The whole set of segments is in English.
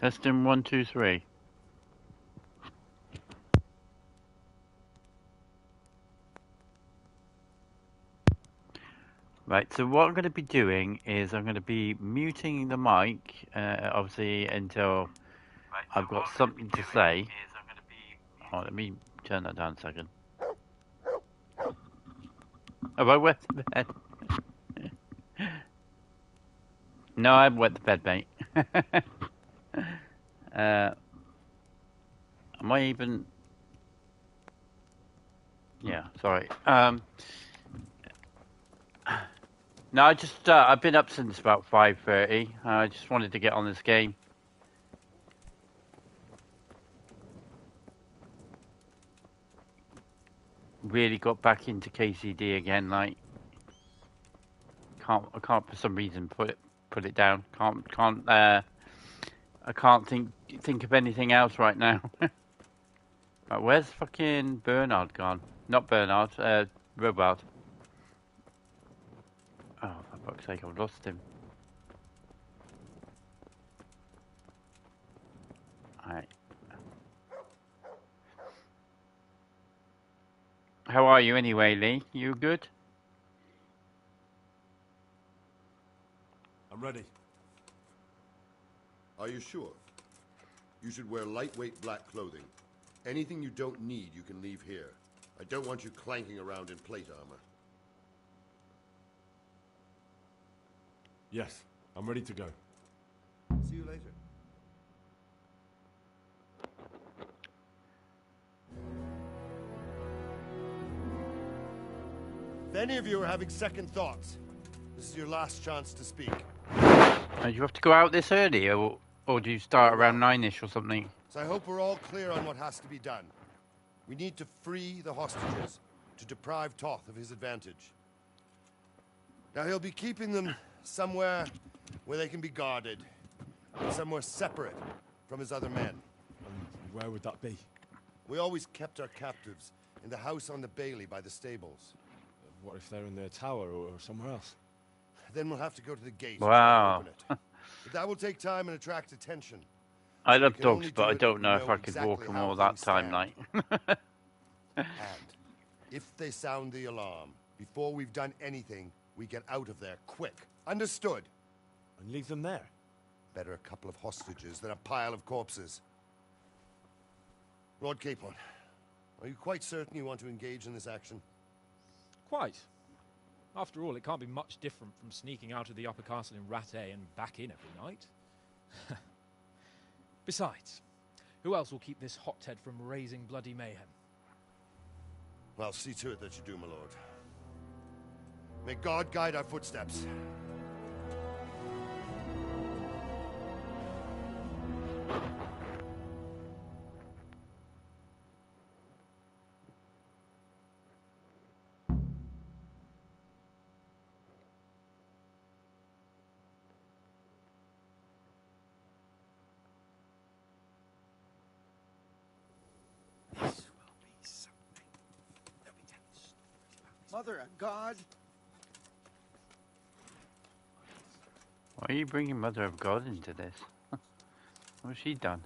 Testing 1, 2, 3. Right, so what I'm going to be doing is I'm going to be muting the mic, obviously, until I've got something to say. Oh, let me turn that down a second. Have I wet the bed? No, I haven't wet the bed, mate. Am I even... Yeah, sorry. No, I've been up since about 5:30. I just wanted to get on this game. Really got back into KCD again, like... I can't for some reason put it down. I can't think of anything else right now. Right, where's fucking Bernard gone? Not Bernard, Robard. Oh, for fuck's sake, I've lost him. Alright. How are you anyway, Lee? You good? I'm ready. Are you sure? You should wear lightweight black clothing. Anything you don't need, you can leave here. I don't want you clanking around in plate armor. Yes, I'm ready to go. See you later. If any of you are having second thoughts, this is your last chance to speak. Do you have to go out this early, or do you start around 9ish or something? So I hope we're all clear on what has to be done. We need to free the hostages, to deprive Toth of his advantage. Now he'll be keeping them somewhere where they can be guarded, somewhere separate from his other men. And where would that be? We always kept our captives in the house on the Bailey by the stables. What if they're in their tower or somewhere else? Then we'll have to go to the gate Wow. and open it. But that will take time and attract attention. I So love we can only dogs, but I do it don't if know we if I could exactly walk them how all that things time, stand. like. And if they sound the alarm, before we've done anything, we get out of there quick. Understood? And leave them there? Better a couple of hostages than a pile of corpses. Lord Capon, are you quite certain you want to engage in this action? Quite. After all, it can't be much different from sneaking out of the upper castle in Rattay and back in every night. Besides, who else will keep this hothead from raising bloody mayhem? Well, see to it that you do, my lord. May God guide our footsteps. Mother of God. Why are you bringing Mother of God into this? What's she done?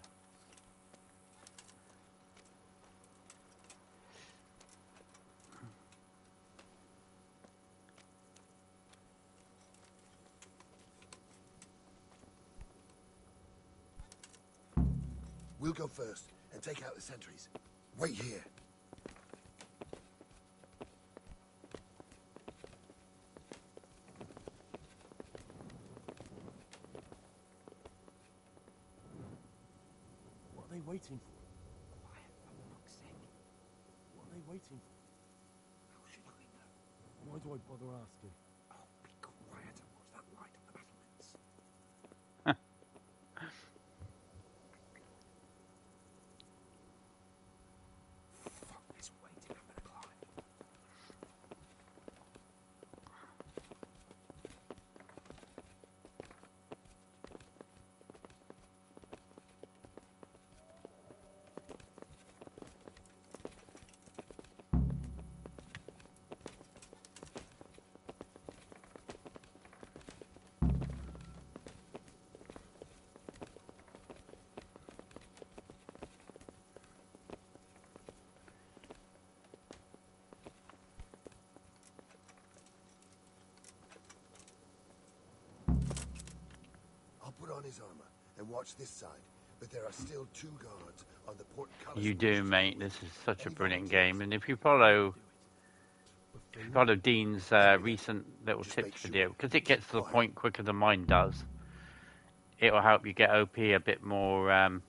We'll go first and take out the sentries. Wait here. What are they waiting for? Quiet, for fuck's sake. What are they waiting for? How should I know? Why do I bother asking? Oh, be quiet and watch that light on the battlements. Fuck this waiting, I'm gonna climb. his armor and watch this side, but there are still 2 guards on the portcullis. You do, mate. This is such a brilliant game, and if you follow Dean's recent little tips video, because it gets to the point quicker than mine does, it will help you get OP a bit more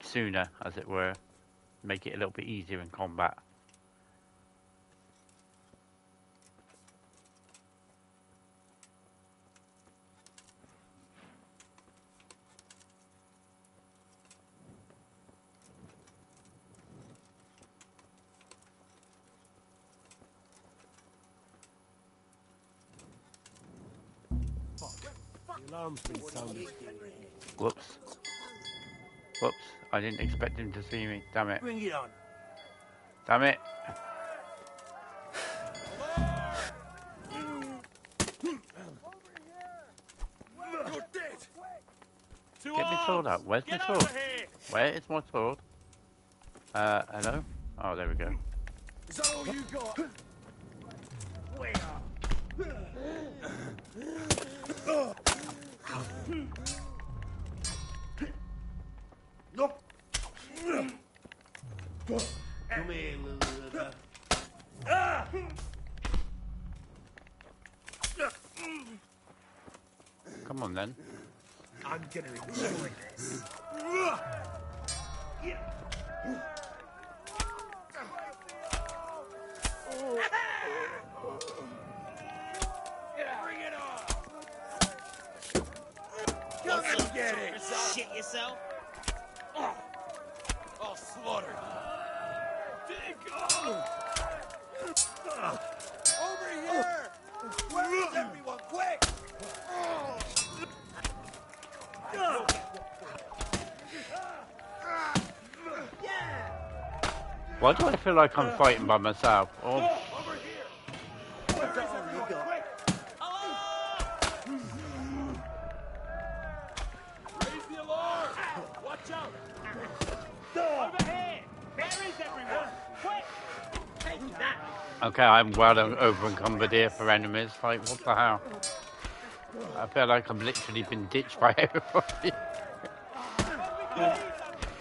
sooner, as it were, make it a little bit easier in combat. The alarm's been sounded. Whoops. Whoops. I didn't expect him to see me. Damn it. Bring it on. Damn it. You're dead. Get my sword out. Where's my sword? Where is my sword? Hello? Oh, there we go. Is that all you got? Come here, little. Come on, then. I'm gonna enjoy this. Bring it on! Come and get it! Shit yourself? I'll slaughter you. Dig over here! Where is everyone? Quick! Why do I feel like I'm fighting by myself? Oh, Over here! Where is everyone? Quick! Raise the alarm! Watch out! Over here! Where is everyone? Quick! Take that! okay, I'm well over encumbered here for enemies. Like, what the hell? I feel like I've literally been ditched by everybody.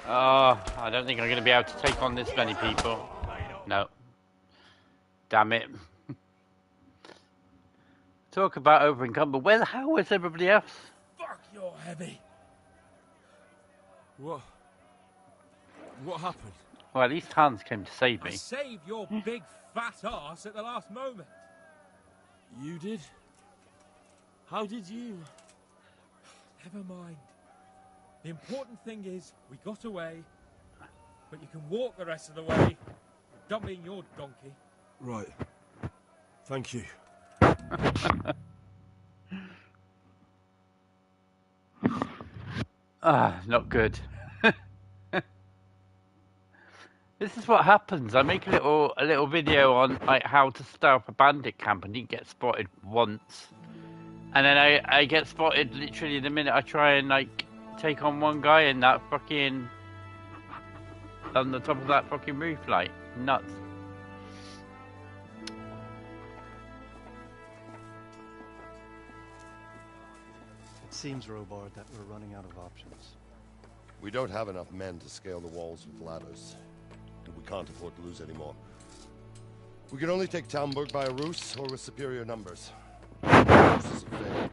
Oh, I don't think I'm going to be able to take on this many people. No. Damn it. Talk about over encumbered. Where the hell was everybody else? Fuck, you're heavy. What happened? Well, at least Hans came to save I me. saved your big fat ass at the last moment. You did? How did you? Never mind. The important thing is we got away, but you can walk the rest of the way. Done being your donkey. Right. Thank you. Ah, not good. This is what happens. I make a little video on like how to start up a bandit camp and didn't get spotted once. And then I get spotted literally the minute I try and like take on one guy in that fucking on the top of that fucking roof, like nuts. It seems, Robard, that we're running out of options. We don't have enough men to scale the walls with ladders, and we can't afford to lose any more. We can only take Talmberg by a ruse or with superior numbers. The ruses have failed,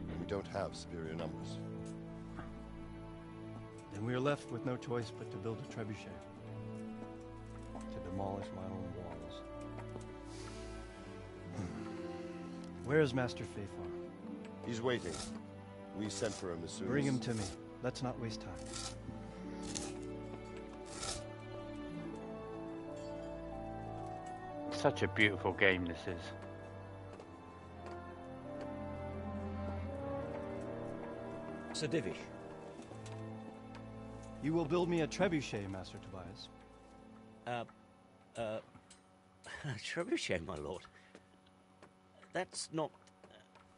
and we don't have superior numbers. Then we are left with no choice but to build a trebuchet. To demolish my own walls. Where is Master Fafar? He's waiting. We sent for him as soon Bring as... him to me. Let's not waste time. Such a beautiful game this is. Sir Divish. You will build me a trebuchet, Master Tobias. Trebuchet, my lord. That's not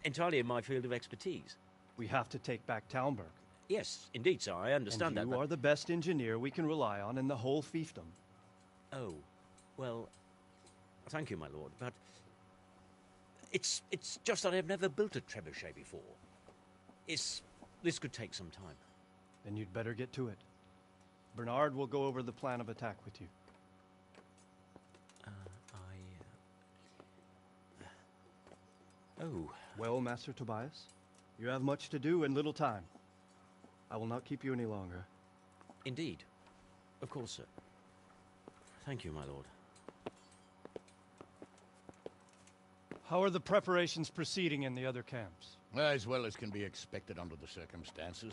entirely in my field of expertise. We have to take back Talmberg. Yes, indeed, sir, I understand And that. you are the best engineer we can rely on in the whole fiefdom. Oh, well, thank you, my lord, but it's just that I've never built a trebuchet before. It's This could take some time. Then you'd better get to it. Bernard will go over the plan of attack with you. Oh, Well, Master Tobias, you have much to do and little time. I will not keep you any longer. indeed. Of course, sir. Thank you, my lord. How are the preparations proceeding in the other camps? As well as can be expected under the circumstances.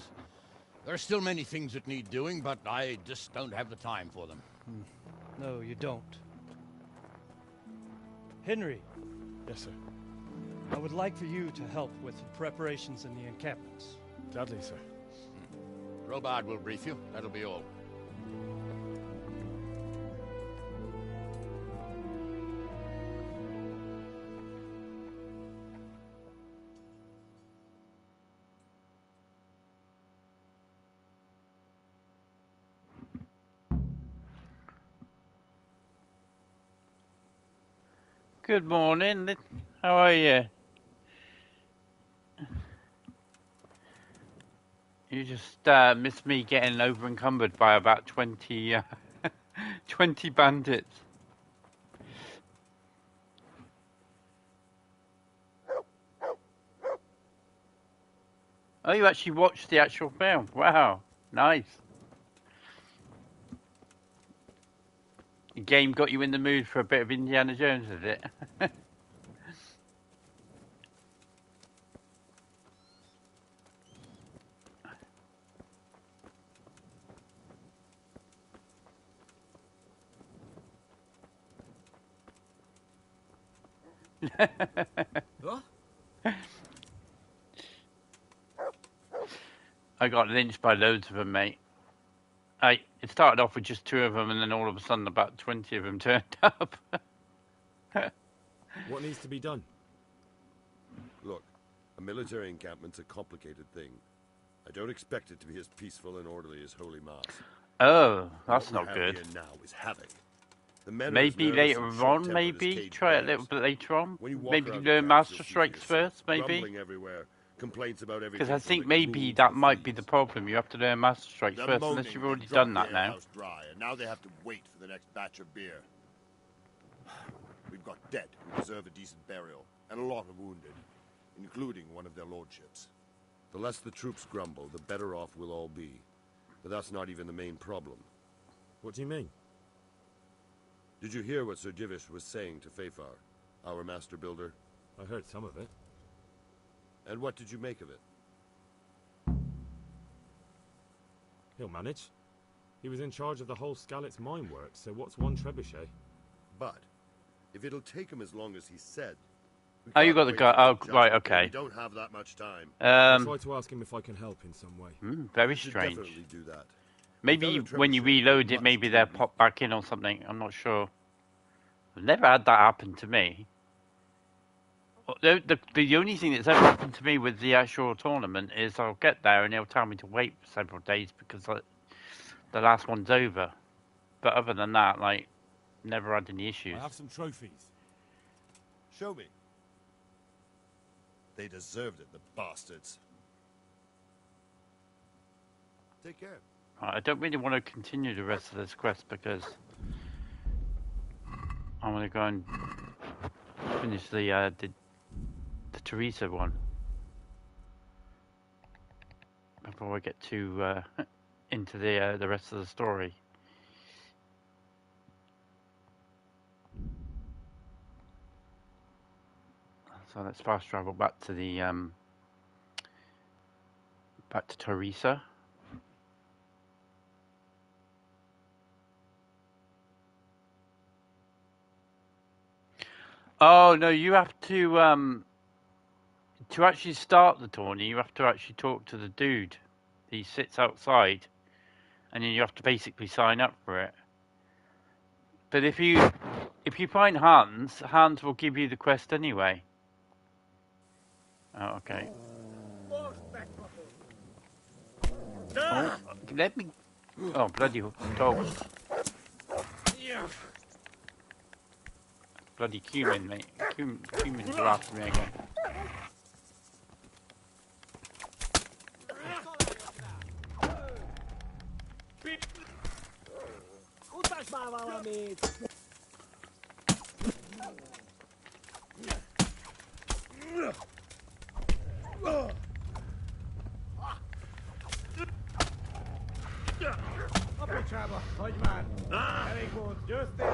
There are still many things that need doing, but I just don't have the time for them. No, you don't. Henry, Yes, sir. I would like for you to help with the preparations in the encampments. Gladly, sir. Robard will brief you. That'll be all. Good morning. How are you? You just missed me getting over encumbered by about 20, 20 bandits. Oh, you actually watched the actual film? Wow, nice. The game got you in the mood for a bit of Indiana Jones, did it? Huh? I got lynched by loads of them, mate. It started off with just 2 of them, and then all of a sudden about 20 of them turned up. What needs to be done? Look, a military encampment's a complicated thing. I don't expect it to be as peaceful and orderly as Holy Mass. Oh, that's What we not have good. here now is havoc. The men are as Maybe nervous later and on, short-tempered as maybe caged try it a bears. little bit later on. When you walk Maybe around the learn camps, Master you'll see Strikes for yourself. first, maybe. Grumbling everywhere, complaints about everything. Because I from think the maybe ghouls that to might be the fleas. problem. You have to learn Master Strikes The first, moaning unless you've already dropped done that the now. alehouse dry, and now they have to wait for the next batch of beer. We've got dead who deserve a decent burial, and a lot of wounded, including one of their lordships. The less the troops grumble, the better off we'll all be. But that's not even the main problem. What do you mean? Did you hear what Sir Divish was saying to Fafar, our master builder? I heard some of it. And what did you make of it? He'll manage. He was in charge of the whole Skalitz mine works, so what's one trebuchet? But if it'll take him as long as he said. we Oh, you can't got the wait guy. till Oh, judgment right, day. okay. We don't have that much time. I'll try to ask him if I can help in some way. Very We should strange. definitely do that. Maybe Without a when you trebuchet, reload it, much maybe too they'll weak. pop back in or something. I'm not sure. I've never had that happen to me. The only thing that's ever happened to me with the actual tournament is I'll get there and they'll tell me to wait for several days because the last one's over. But other than that, like, never had any issues. I have some trophies. Show me. They deserved it, the bastards. Take care. I don't really want to continue the rest of this quest because I want to go and finish the Teresa one before I get too into the rest of the story. So let's fast travel back to the back to Teresa. Oh no, you have to actually start the tourney. You have to actually talk to the dude. He sits outside, and then you have to basically sign up for it. But if you find Hans will give you the quest anyway. Oh, okay. Oh, let me. Oh, bloody dog. Bloody cumin, mate. Cumin's are after me again.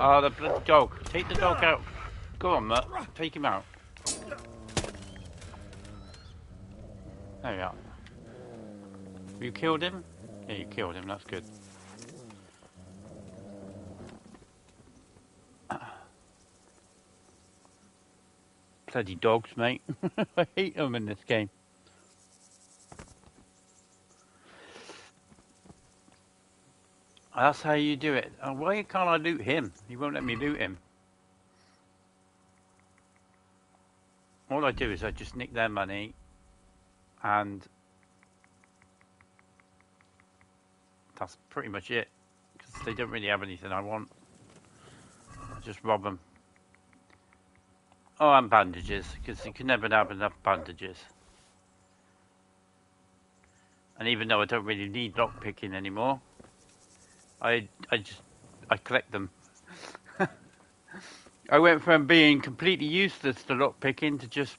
Oh, the bloody dog. Take the dog out. Go on, Mutt. Take him out. There we are. You killed him? Yeah, you killed him. That's good. Bloody dogs, mate. I hate them in this game. That's how you do it. Oh, why can't I loot him? He won't let me loot him. All I do is I just nick their money and that's pretty much it. Because they don't really have anything I want. I just rob them. Oh, and bandages, because you can never have enough bandages. And even though I don't really need lockpicking anymore, I collect them. I went from being completely useless to lockpicking to just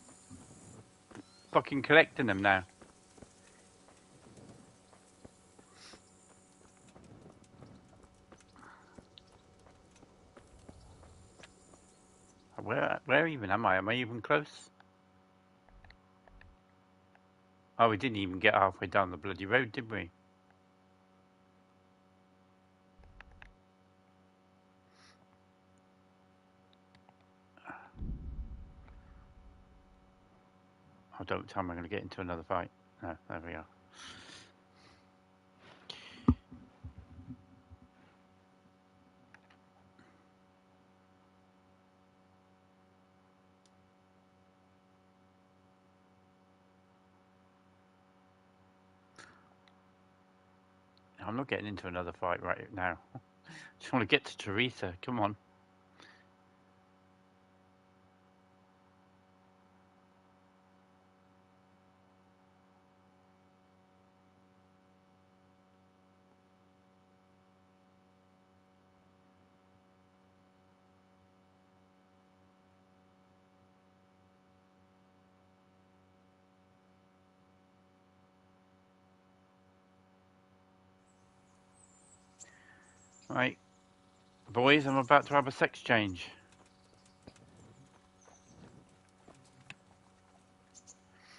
fucking collecting them now. Where even am I? Am I even close? Oh, we didn't even get halfway down the bloody road, did we? Oh, don't tell me I'm going to get into another fight. No, there we are. I'm not getting into another fight right now. Just want to get to Teresa. Come on. Right. Boys, I'm about to have a sex change.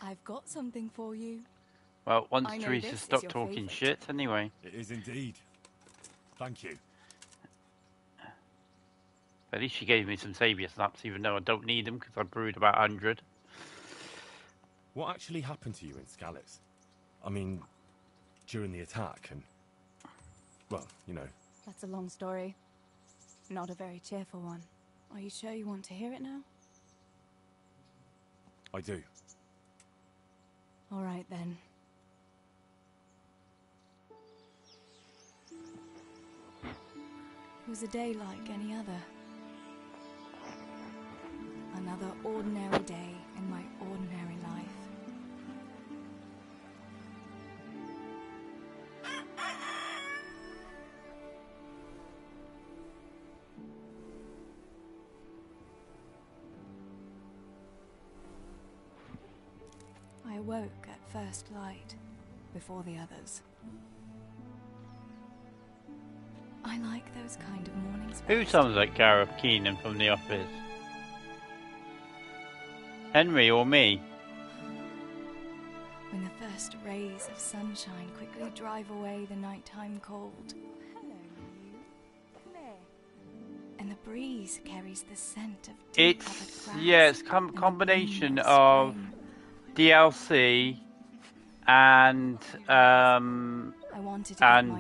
I've got something for you. Well, once Teresa stopped talking shit, anyway. It is indeed. Thank you. At least she gave me some saviour snaps, even though I don't need them because I brewed about 100. What actually happened to you in Skalitz? I mean, during the attack and... well, you know. That's a long story. Not a very cheerful one. Are you sure you want to hear it now? I do. All right, then. It was a day like any other. Another ordinary day in my ordinary life. I awoke at first light, before the others. I like those kind of mornings. Who sounds like Gareth Keenan from The Office? Henry or me? When the first rays of sunshine quickly drive away the nighttime cold. Hello, you. Come here. And the breeze carries the scent of It's yeah, it's combination of DLC and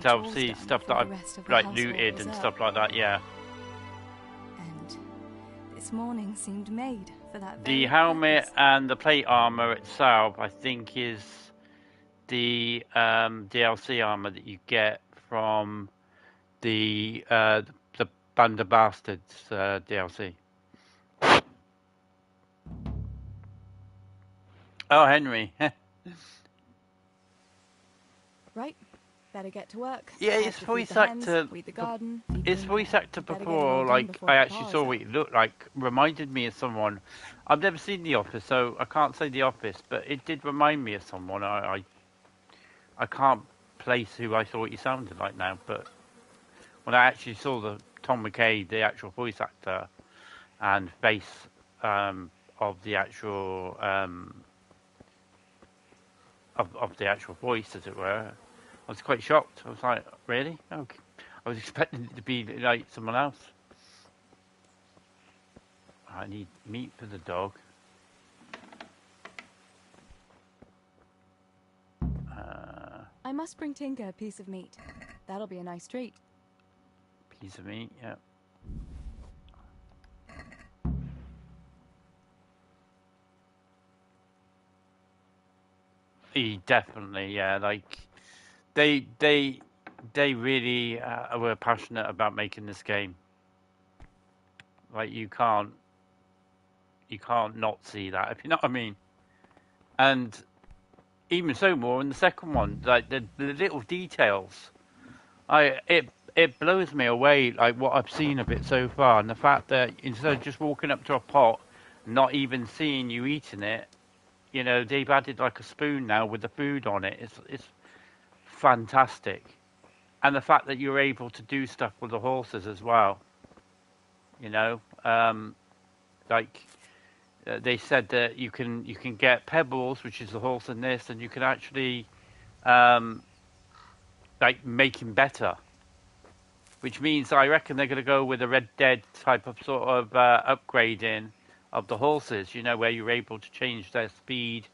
obviously stuff that I've like looted and stuff like that. Yeah. And this morning seemed made for that. The helmet and the plate armor itself, I think, is the DLC armor that you get from the Band of Bastards DLC. Oh, Henry. Right. Better get to work. Yeah, Have his to feed voice the hens, actor. weed the garden, feed His the voice men. actor Better get it all before, done like before I the actually papa's saw up. what he looked like, reminded me of someone. I've never seen The Office, so I can't say The Office, but it did remind me of someone. I can't place who I thought he sounded like now, but when I actually saw the Tom McKay, the actual voice actor and face of the actual of the actual voice, as it were, I was quite shocked. I was like, really? Okay. I was expecting it to be like someone else. I need meat for the dog. I must bring Tinker a piece of meat. That'll be a nice treat. Piece of meat, yeah. He definitely, yeah. Like they really were passionate about making this game. Like you can't not see that, if you know what I mean. And even so, more in the second one, like the little details, it blows me away. Like what I've seen of it so far, and the fact that instead of just walking up to a pot, not even seeing you eating it, you know, they've added like a spoon now with the food on it. It's fantastic, and the fact that you're able to do stuff with the horses as well. You know, like they said that you can get Pebbles, which is the horse in this, and you can actually like make him better. Which means I reckon they're going to go with a Red Dead type of sort of upgrading of the horses, you know, where you're able to change their speed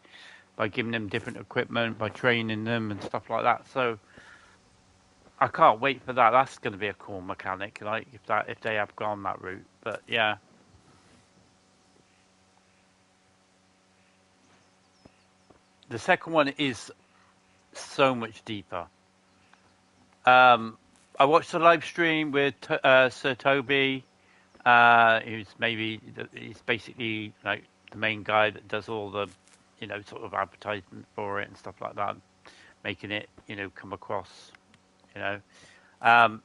by giving them different equipment, by training them and stuff like that. So I can't wait for that. That's going to be a cool mechanic, like if they have gone that route. But yeah. The second one is so much deeper. I watched the live stream with Sir Toby, he's basically like the main guy that does all the, you know, sort of advertisement for it and stuff like that, making it, you know, come across, you know,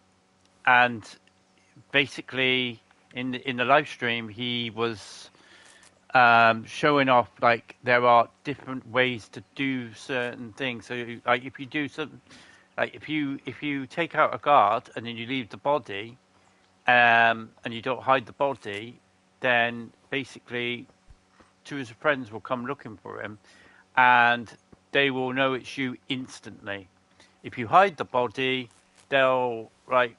and basically in the live stream he was showing off like there are different ways to do certain things. So like if you do something. Like if you take out a guard and then you leave the body, and you don't hide the body, then basically two of his friends will come looking for him, and they will know it's you instantly. If you hide the body, they'll like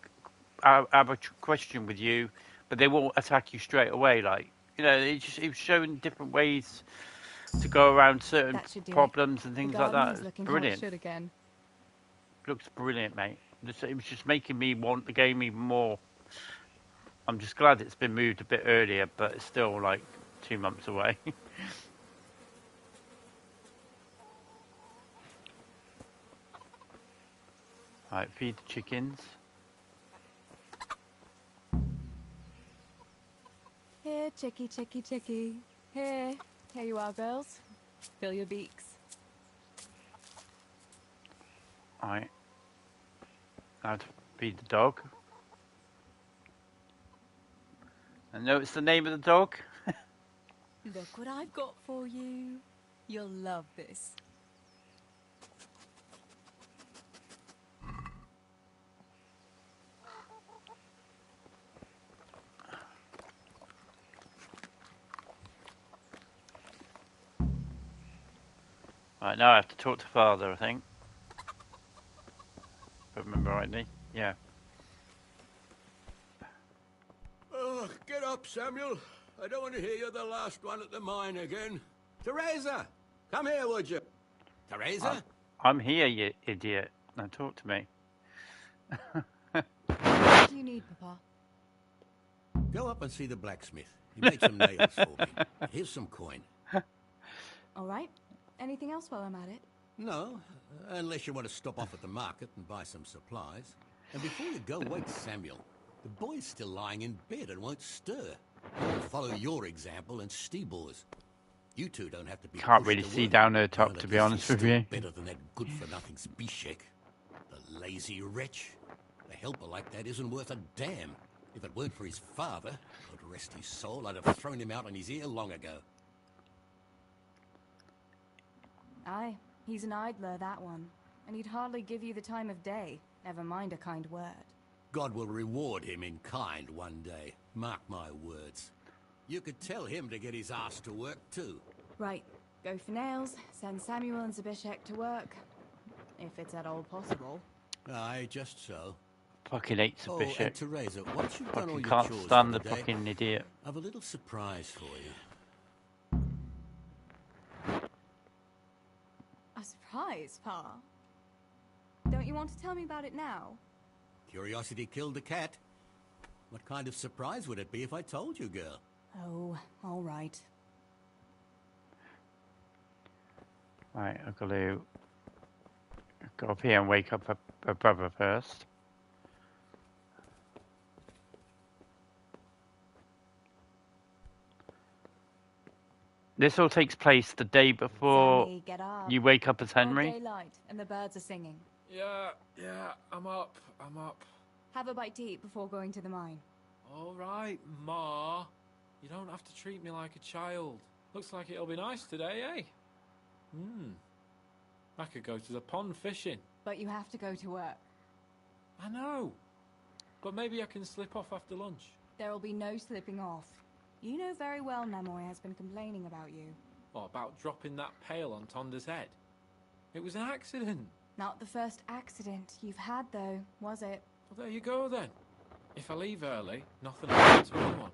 have a question with you, but they won't attack you straight away. Like, you know, it was showing different ways to go around certain problems and things like that. It's brilliant. Again. Looks brilliant, mate. It was just making me want the game even more. I'm just glad it's been moved a bit earlier, but it's still like 2 months away. Alright, feed the chickens. Here, chickie, chickie, chickie. Here you are, girls. Fill your beaks. Alright. Now to feed the dog. And notice the name of the dog? Look what I've got for you. You'll love this. Right, now I have to talk to Father, I think. If I remember rightly. Yeah. Oh, get up, Samuel. I don't want to hear you're the last one at the mine again. Teresa! Come here, would you? Teresa? I'm here, you idiot. Now talk to me. What do you need, Papa? Go up and see the blacksmith. He made some nails for me. Here's some coin. All right. Anything else while I'm at it? No, unless you want to stop off at the market and buy some supplies. And before you go, wake Samuel. The boy's still lying in bed and won't stir. I'll follow your example and Stebor's. You two don't have to be. Can't really see down her top, to be honest with you. Better than that good-for-nothing Zbyszek. The Lazy wretch. A helper like that isn't worth a damn. If it weren't for his father, God rest his soul, I'd have thrown him out on his ear long ago. Aye, he's an idler, that one. And he'd hardly give you the time of day, never mind a kind word. God will reward him in kind one day. Mark my words. You could tell him to get his ass to work, too. Right, go for nails, send Samuel and Zabishek to work. If it's at all possible. Aye, just so. Fucking hate Oh, Zabishek. and Teresa, once you've done all Fucking your can't chores stand for the the day, fucking idiot. I've a little surprise for you. A surprise, Pa? Don't you want to tell me about it now? Curiosity killed the cat. What kind of surprise would it be if I told you, girl? Oh, all right. Right, I've got to go up here and wake up her brother first. This all takes place the day before Sammy, get up. you wake up as Broad Henry. daylight, and the birds are singing. Yeah, I'm up. Have a bite to eat before going to the mine. All right, Ma. You don't have to treat me like a child. Looks like it'll be nice today, eh? I could go to the pond fishing. But you have to go to work. I know. But maybe I can slip off after lunch. There'll be no slipping off. You know very well Namoy has been complaining about you. What about dropping that pail on Tonda's head? It was an accident. Not the first accident you've had, though, was it? Well, there you go then. If I leave early, nothing will happen to anyone.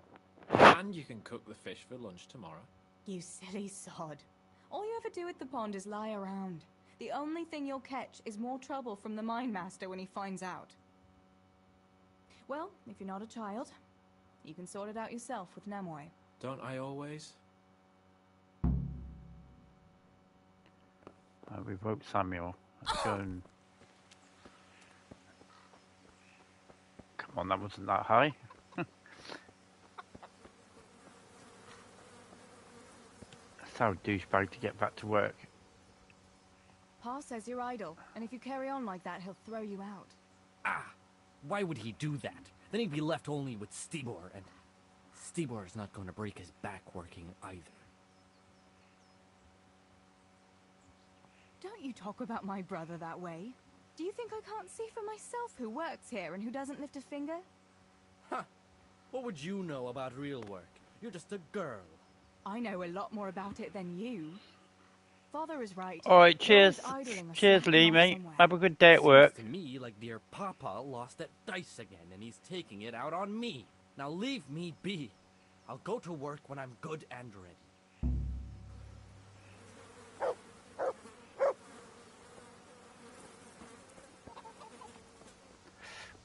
And you can cook the fish for lunch tomorrow. You silly sod. All you ever do at the pond is lie around. The only thing you'll catch is more trouble from the mine master when he finds out. Well, if you're not a child, you can sort it out yourself with Namoy. Don't I always? We woke Samuel. Let's go and... Come on, that wasn't that high. That's how douchebag to get back to work. Pa says you're idle, and if you carry on like that, he'll throw you out. Why would he do that? Then he'd be left only with Stibor, and Stibor's not going to break his back working either. Don't you talk about my brother that way. Do you think I can't see for myself who works here and who doesn't lift a finger? Huh. What would you know about real work? You're just a girl. I know a lot more about it than you. Father is right. Alright, cheers. You're always idling or Cheers, slacking Lee, off mate. somewhere. Have a good day at work. Seems to me like dear Papa lost at dice again, and he's taking it out on me. Now leave me be. I'll go to work when I'm good and ready.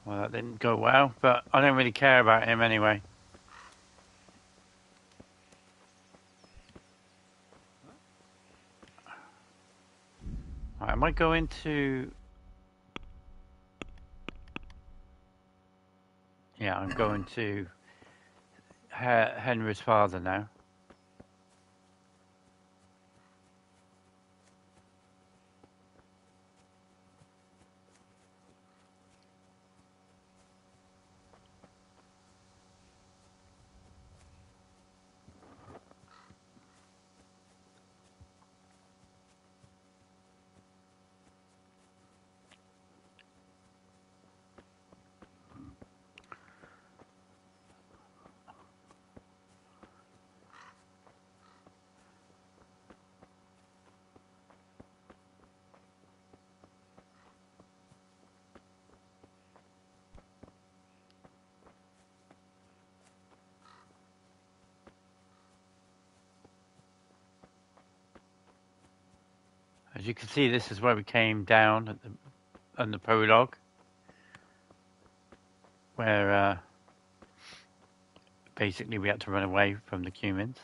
Well, that didn't go well, but I don't really care about him anyway. Right, am I going to... Yeah, I'm going to Henry's father now. As you can see, this is where we came down at on the prologue, where basically we had to run away from the Cumans.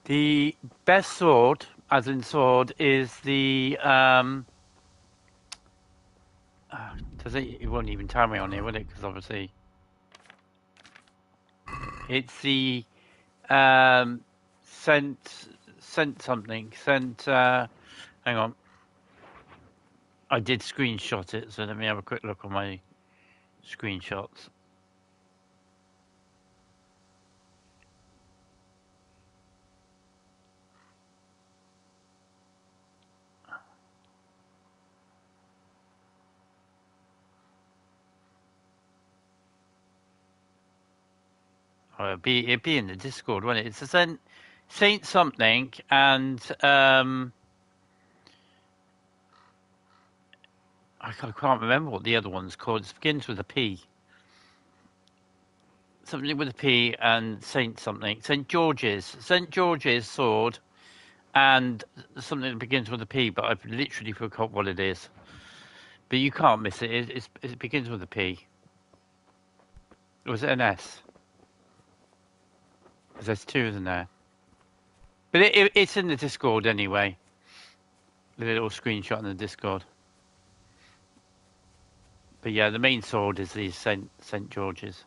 The best sword, as in sword, is the does it? It won't even tell me on here, will it? Because obviously, it's the scent something. Hang on. I did screenshot it, so let me have a quick look on my screenshots. Oh, it'd be in the Discord, wouldn't it? It's a Saint something, and I can't remember what the other one's called. It begins with a P. Something with a P and Saint something. St. George's sword, and something that begins with a P, but I've literally forgot what it is. But you can't miss it. It begins with a P. Or was it an S? Because there's two in there. But it's in the Discord anyway. The little screenshot in the Discord. But yeah, the main sword is the St. George's,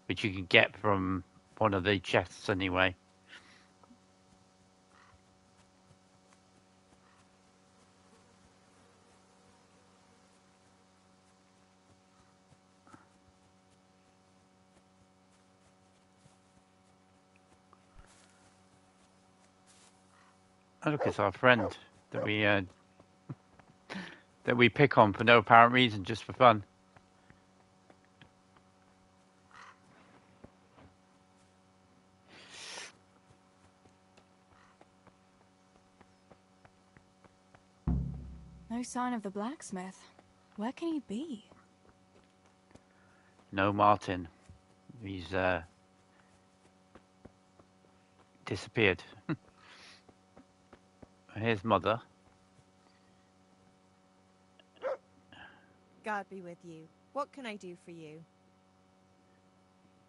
which you can get from one of the chests anyway. Oh, look, it's our friend that we pick on for no apparent reason, just for fun. No sign of the blacksmith. Where can he be? No, Martin. He's disappeared. Here's Mother. God be with you. What can I do for you?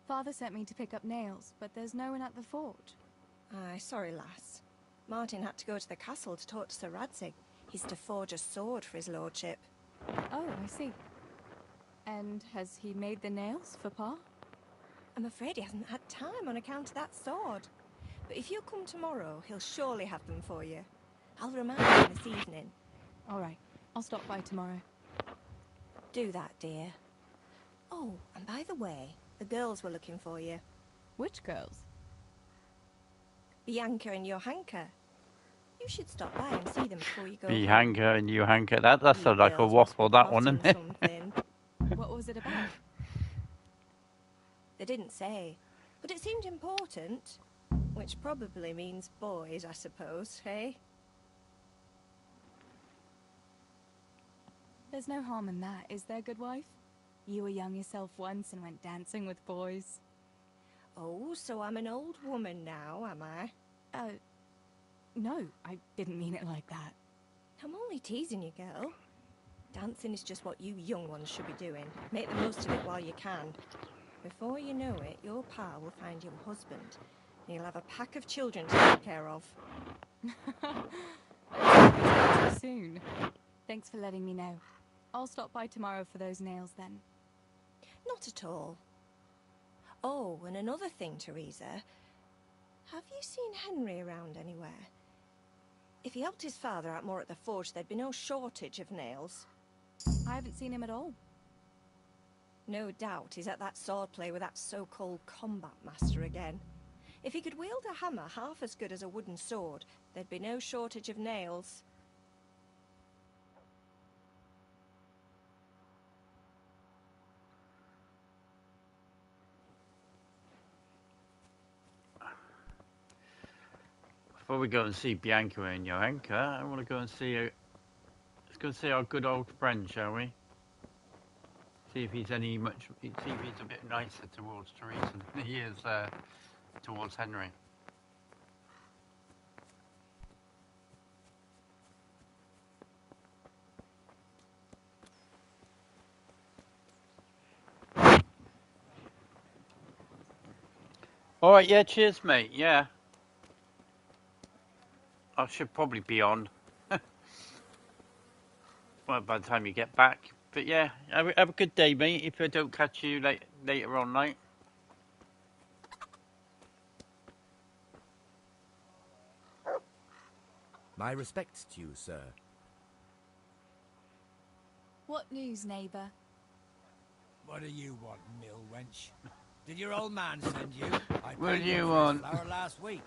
Father sent me to pick up nails, but there's no one at the fort. Aye, sorry, lass. Martin had to go to the castle to talk to Sir Radzig. He's to forge a sword for his lordship. Oh, I see. And has he made the nails for Pa? I'm afraid he hasn't had time on account of that sword. But if you'll come tomorrow, he'll surely have them for you. I'll remind him this evening. All right. I'll stop by tomorrow. Do that, dear. Oh, and by the way, the girls were looking for you. Which girls? Bianca and Johanka. You should stop by and see them before you go. Bianca and Johanka. That sounds like a waffle, that one, isn't it? What was it about? They didn't say, but it seemed important. Which probably means boys, I suppose, hey? There's no harm in that, is there, good wife? You were young yourself once and went dancing with boys. Oh, so I'm an old woman now, am I? No, I didn't mean it like that. I'm only teasing you, girl. Dancing is just what you young ones should be doing. Make the most of it while you can. Before you know it, your pa will find your husband, and you'll have a pack of children to take care of. Too soon. Thanks for letting me know. I'll stop by tomorrow for those nails then. Not at all. Oh, and another thing, Teresa. Have you seen Henry around anywhere? If he helped his father out more at the forge, there'd be no shortage of nails. I haven't seen him at all. No doubt he's at that swordplay with that so-called combat master again. If he could wield a hammer half as good as a wooden sword, there'd be no shortage of nails. Before we go and see Bianca and Johanka, I want to go and see let's go and see our good old friend, shall we? See if he's see if he's a bit nicer towards Teresa than he is towards Henry. All right, yeah, cheers, mate. Yeah. I should probably be on. Well, by the time you get back. But yeah, have a good day, mate. If I don't catch you later on, night. My respects to you, sir. What news, neighbour? What do you want, mill wench? Did your old man send you? I What paid do you him for his want? flour last week.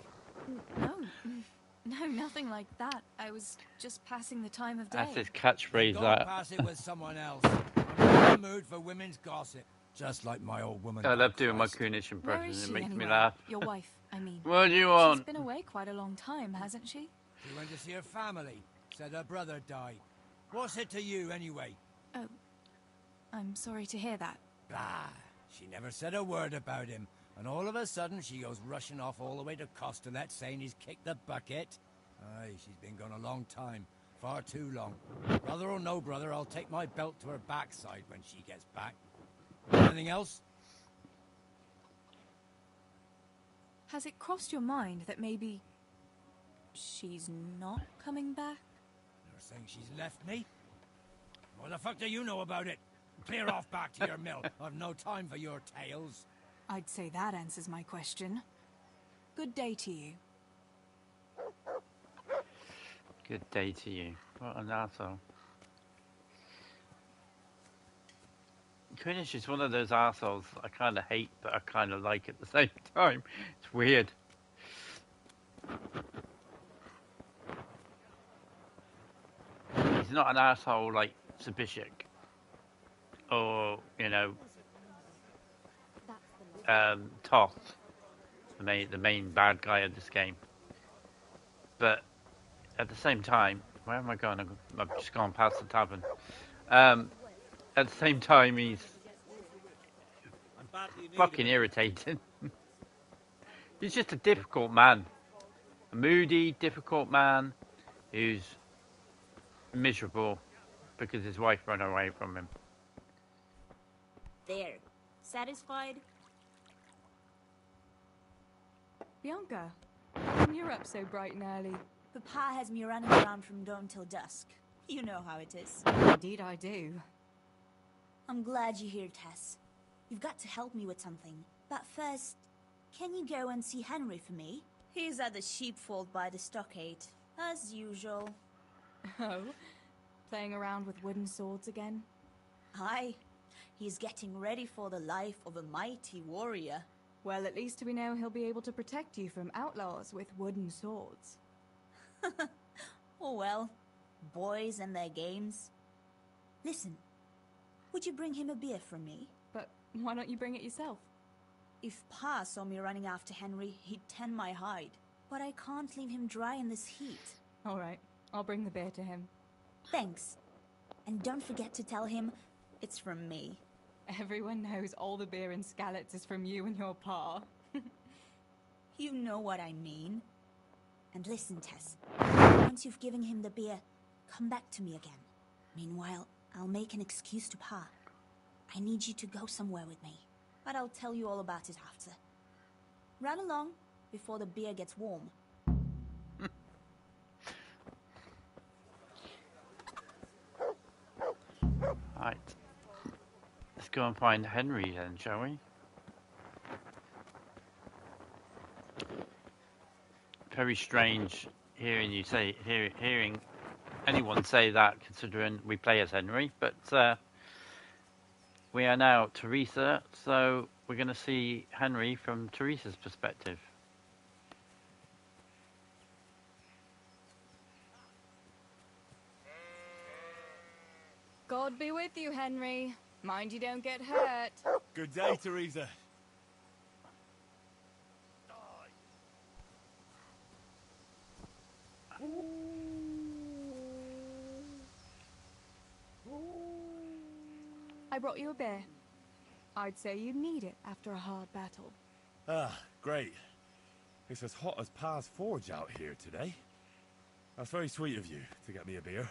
No, nothing like that. I was just passing the time of day. That's his catchphrase, Go that. pass it with someone else. I'm in the mood for women's gossip. Just like my old woman. I love back doing my west. Coonish Where impression. is It she makes anyway? me laugh. Your wife, I mean. What do you She's want? been away quite a long time, hasn't she? She went to see her family. Said her brother died. What's it to you, anyway? Oh, I'm sorry to hear that. Blah. She never said a word about him. And all of a sudden, she goes rushing off all the way to Costalet, saying he's kicked the bucket. Aye, she's been gone a long time. Far too long. Brother or no brother, I'll take my belt to her backside when she gets back. Anything else? Has it crossed your mind that maybe she's not coming back? You're saying she's left me? What the fuck do you know about it? Clear off back to your mill. I've no time for your tales. I'd say that answers my question. Good day to you. Good day to you. What an arsehole. Coonish is one of those arseholes I kind of hate, but I kind of like at the same time. It's weird. He's not an arsehole like Sabishik. Or, you know, Toth, the main bad guy of this game. But at the same time, where am I going? I've just gone past the tavern. At the same time, he's fucking irritating. He's just a difficult man. A moody, difficult man who's miserable because his wife ran away from him. There. Satisfied? Bianca, you're up so bright and early. Papa has me running around from dawn till dusk. You know how it is. Indeed I do. I'm glad you're here, Tess. You've got to help me with something. But first, can you go and see Henry for me? He's at the sheepfold by the stockade, as usual. Oh? Playing around with wooden swords again? Aye. He's getting ready for the life of a mighty warrior. Well, at least we know he'll be able to protect you from outlaws with wooden swords. Oh well, boys and their games. Listen, would you bring him a beer from me? But why don't you bring it yourself? If Pa saw me running after Henry, he'd tan my hide. But I can't leave him dry in this heat. All right, I'll bring the beer to him. Thanks. And don't forget to tell him it's from me. Everyone knows all the beer in Skalitz is from you and your pa. You know what I mean. And listen, Tess. Once you've given him the beer, come back to me again. Meanwhile, I'll make an excuse to Pa. I need you to go somewhere with me. But I'll tell you all about it after. Run along before the beer gets warm. Right. Let's go and find Henry then, shall we? Very strange hearing you say, hearing anyone say that, considering we play as Henry. But we are now Teresa, so we're going to see Henry from Teresa's perspective. God be with you, Henry. Mind you don't get hurt. Good day, Teresa. I brought you a beer. I'd say you need it after a hard battle. Ah, great. It's as hot as Pa's Forge out here today. That's very sweet of you to get me a beer.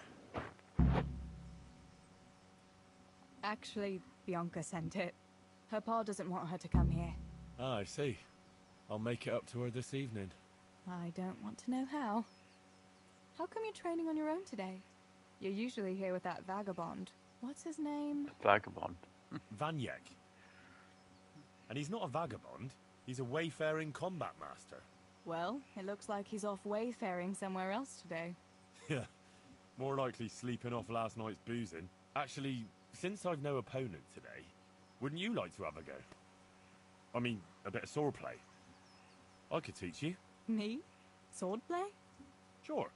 Actually, Bianca sent it. Her pa doesn't want her to come here. Ah, I see. I'll make it up to her this evening. I don't want to know how. How come you're training on your own today? You're usually here with that vagabond. What's his name? Vagabond. Vanyek. And he's not a vagabond. He's a wayfaring combat master. Well, it looks like he's off wayfaring somewhere else today. Yeah. More likely sleeping off last night's boozing. Actually, since I've no opponent today, wouldn't you like to have a go? I mean, a bit of swordplay. I could teach you. Me? Swordplay? Sure.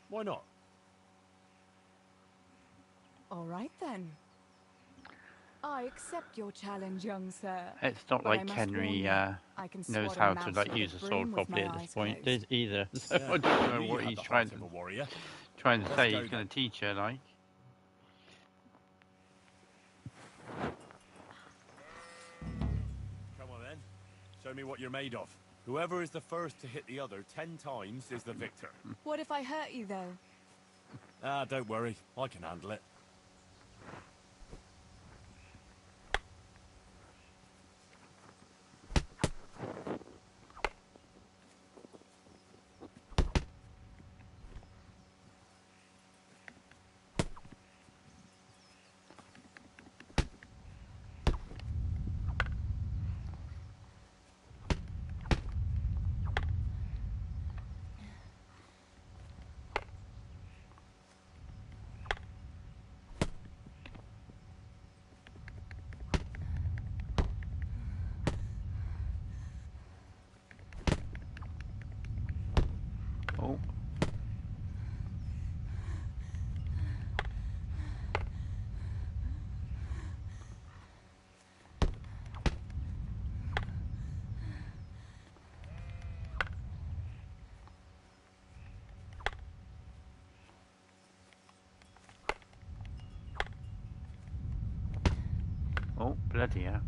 Why not? All right then. I accept your challenge, young sir. It's not But I like must Henry warn you, I can knows swat a how to mouse like with a use a broom sword with properly my at this eyes point closed. either. So Yeah, I don't know you what had he's the trying heart of a to warrior. say. Let's He's go going then. to teach her, like. Come on then. Show me what you're made of. Whoever is the first to hit the other 10 times is the victor. What if I hurt you, though? Ah, don't worry. I can handle it. Oh. Oh, bloody hell.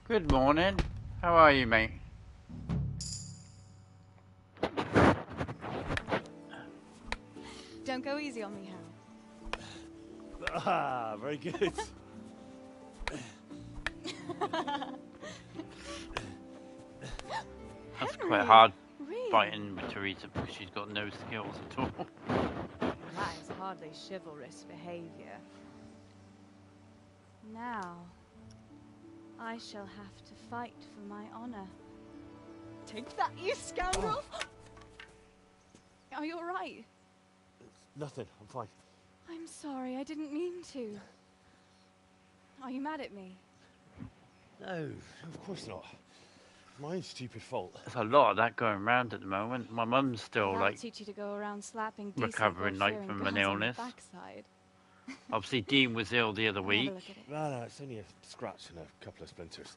Good morning. How are you, mate? Don't go easy on me, Hal. Ah, very good. That's Henry, quite hard really? fighting with Teresa because she's got no skills at all. That is hardly chivalrous behavior. Now, I shall have to fight for my honor. Take that, you scoundrel! Are you alright? Nothing. I'm fine. I'm sorry, I didn't mean to. Are you mad at me? No, of course not. My own stupid fault. There's a lot of that going around at the moment. My mum's still That'll like teach you to go around slapping decent recovering like God-fearing from an girls on the illness. backside. Obviously, Dean was ill the other Have a week. look at it. No, it's only a scratch and a couple of splinters.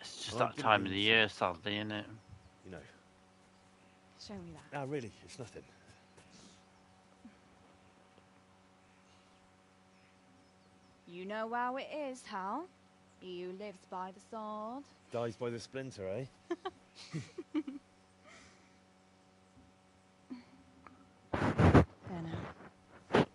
It's just Well, that time of the year, sadly, isn't it? You know. Show me that. No, really, it's nothing. You know how it is, Hal. He who lives by the sword. Dies by the splinter, eh? There now.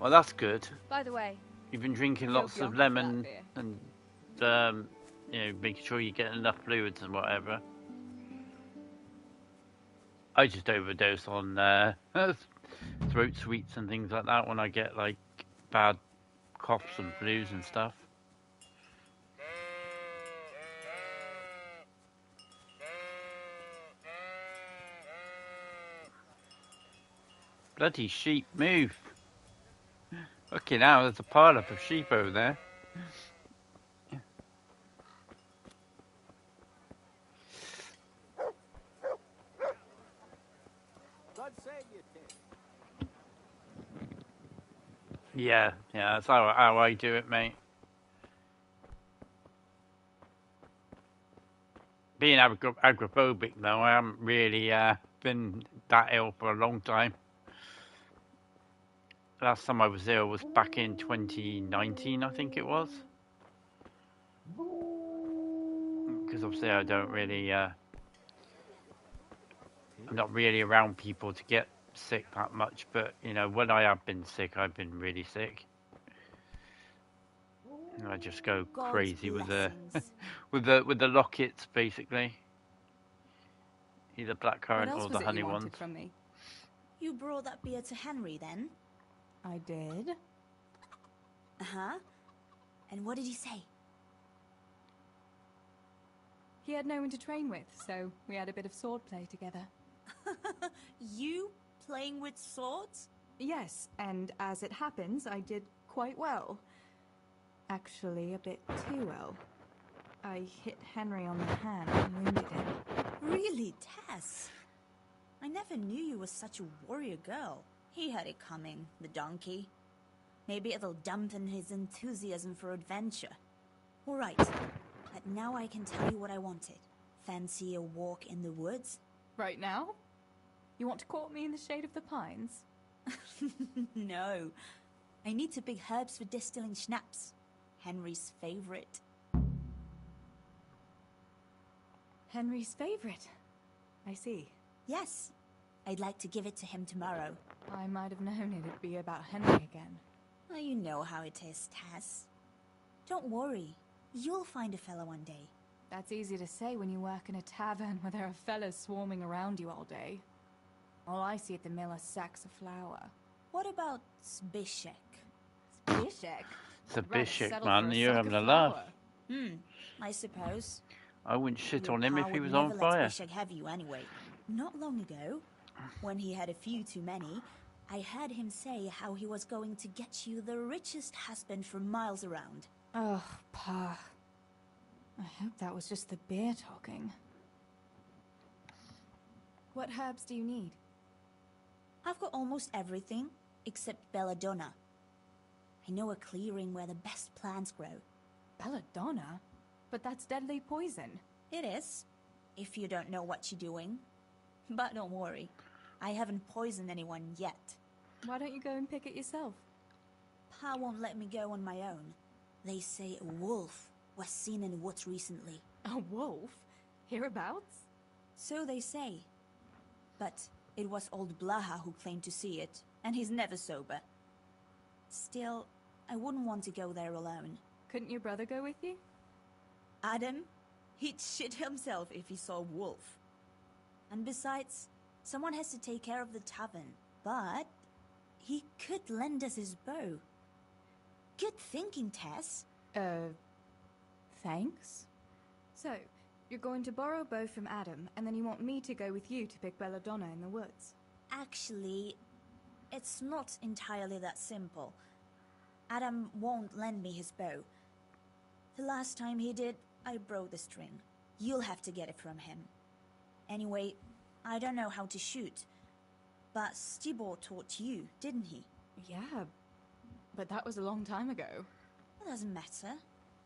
Well, that's good. By the way, You've been drinking Feel lots of drunk after that lemon beer. and, you know, making sure you get enough fluids and whatever. I just overdose on throat sweets and things like that when I get like bad coughs and flus and stuff. Bloody sheep, move! Okay, now there's a pile up of sheep over there. Yeah, that's how I do it, mate. Being agoraphobic, though, I haven't really been that ill for a long time. Last time I was ill was back in 2019, I think it was. Because obviously I don't really, I'm not really around people to get sick that much, but you know, when I have been sick, I've been really sick. And I just go God's crazy with the blessings. with the lockets, basically. Either blackcurrant What else or was the it honey you wanted ones. from me? You brought that beer to Henry then? I did. Uh-huh. And what did he say? He had no one to train with, so we had a bit of swordplay together. You playing with swords? Yes, and as it happens, I did quite well. Actually, a bit too well. I hit Henry on the hand and wounded him. Really, Tess? I never knew you were such a warrior girl. He had it coming, the donkey. Maybe it'll dampen his enthusiasm for adventure. All right, but now I can tell you what I wanted. Fancy a walk in the woods? Right now? You want to court me in the shade of the pines? No. I need to pick herbs for distilling schnapps. Henry's favorite. Henry's favorite. I see. Yes. I'd like to give it to him tomorrow. I might have known it'd be about Henry again. Well, you know how it is, Tess. Don't worry. You'll find a fella one day. That's easy to say when you work in a tavern where there are fellas swarming around you all day. All I see at the mill are sacks of flour. What about Zbyszek? Zbyszek? Zbyszek, man, you're having a laugh. I suppose. I wouldn't shit Your on him if pa he would was on never fire. let Zbyszek have you anyway. Not long ago, when he had a few too many, I heard him say how he was going to get you the richest husband for miles around. Oh, Pa. I hope that was just the beer talking. What herbs do you need? I've got almost everything except belladonna. I know a clearing where the best plants grow. Belladonna? But that's deadly poison. It is, if you don't know what you're doing. But don't worry, I haven't poisoned anyone yet. Why don't you go and pick it yourself? Pa won't let me go on my own. They say a wolf was seen in the woods recently. A wolf? Hereabouts? So they say. But it was old Blaha who claimed to see it, and he's never sober. Still, I wouldn't want to go there alone. Couldn't your brother go with you? Adam? He'd shit himself if he saw a wolf. And besides, someone has to take care of the tavern. But he could lend us his bow. Good thinking, Tess. Thanks. So, you're going to borrow a bow from Adam, and then you want me to go with you to pick belladonna in the woods? Actually, it's not entirely that simple. Adam won't lend me his bow. The last time he did, I broke the string. You'll have to get it from him. Anyway, I don't know how to shoot. But Stibor taught you, didn't he? Yeah, but that was a long time ago. It doesn't matter.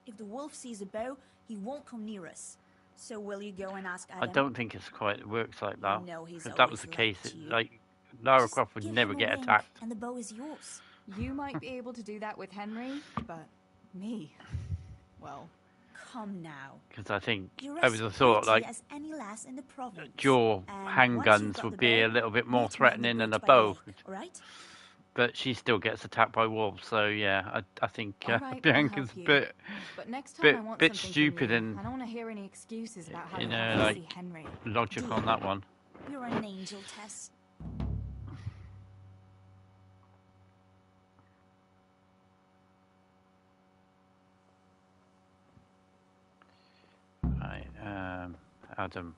If the wolf sees a bow, he won't come near us. So will you go and ask Adam? I don't think it's quite works like that. No, he's If that was the always case, lied to you. like Lara Just Croft would give never him a get wink, attacked. and the bow is yours. You might be able to do that with Henry, but me, well... Come now. Because I think You're I as was thought pretty like as any lass in the province. jaw And once handguns you've got would the be bow, a little bit more meet me on the threatening than a bridge by the bow. lake, all right? But she still gets attacked by wolves, so yeah, I think All right, I'll Bianca's help you. bit But next time bit I want bit something stupid from you. and I don't want to hear any excuses about how you you know have to like see Henry. logic on that one. You're an angel, Tess. Right, Adam.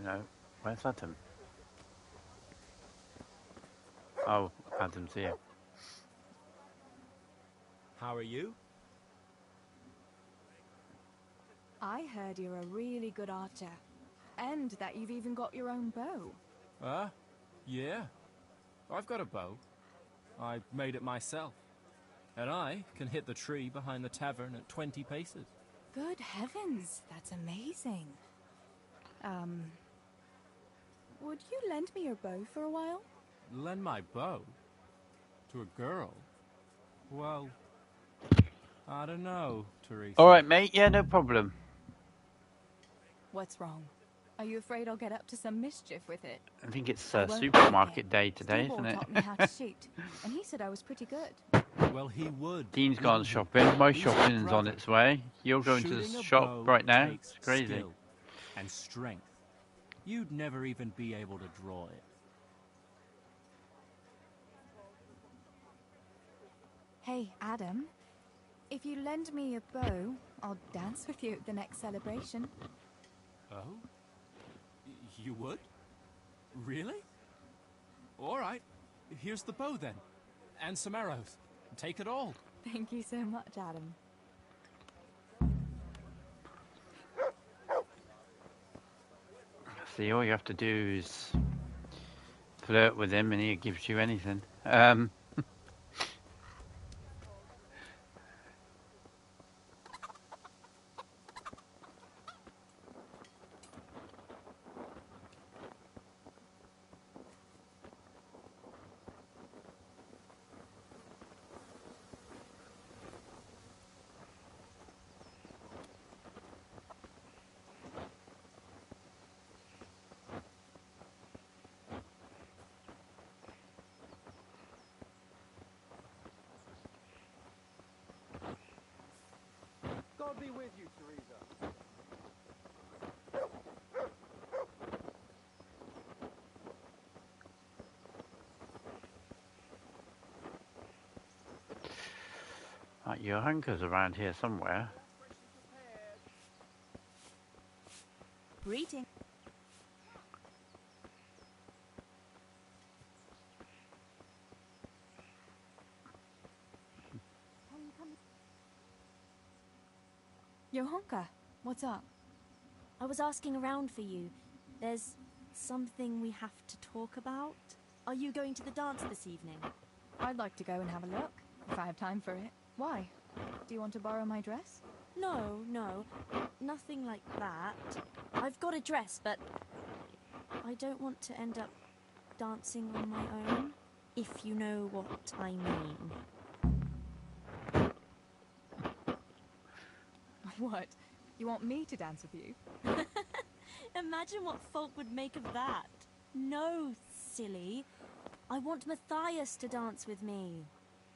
No, where's Adam? Oh, Adam's here. How are you? I heard you're a really good archer. And that you've even got your own bow. Yeah. I've got a bow. I made it myself. And I can hit the tree behind the tavern at 20 paces. Good heavens, that's amazing. Would you lend me your bow for a while? Lend my bow? To a girl? Well, I don't know, Teresa. All right, mate. Yeah, no problem. What's wrong? Are you afraid I'll get up to some mischief with it? I think it's I won't supermarket forget. day today, Steve isn't it? taught me how to shoot, and he said I was pretty good. Well, he would. Dean's gone shopping. My He's your shopping's on brother. its way. You're going to Shooting the a shop bow right now. takes It's crazy. skill and strength. You'd never even be able to draw it. Hey, Adam. If you lend me a bow, I'll dance with you at the next celebration. Oh? You would? Really? All right. Here's the bow then. And some arrows. Take it all. Thank you so much, Adam. See, all you have to do is flirt with him and he gives you anything. God be with you, Teresa. Right, your hunker's around here somewhere. Greeting. Johanka, what's up? I was asking around for you. There's something we have to talk about. Are you going to the dance this evening? I'd like to go and have a look, if I have time for it. Why? Do you want to borrow my dress? No, nothing like that. I've got a dress, but I don't want to end up dancing on my own, if you know what I mean. What? You want me to dance with you? Imagine what folk would make of that. No, silly. I want Matthias to dance with me.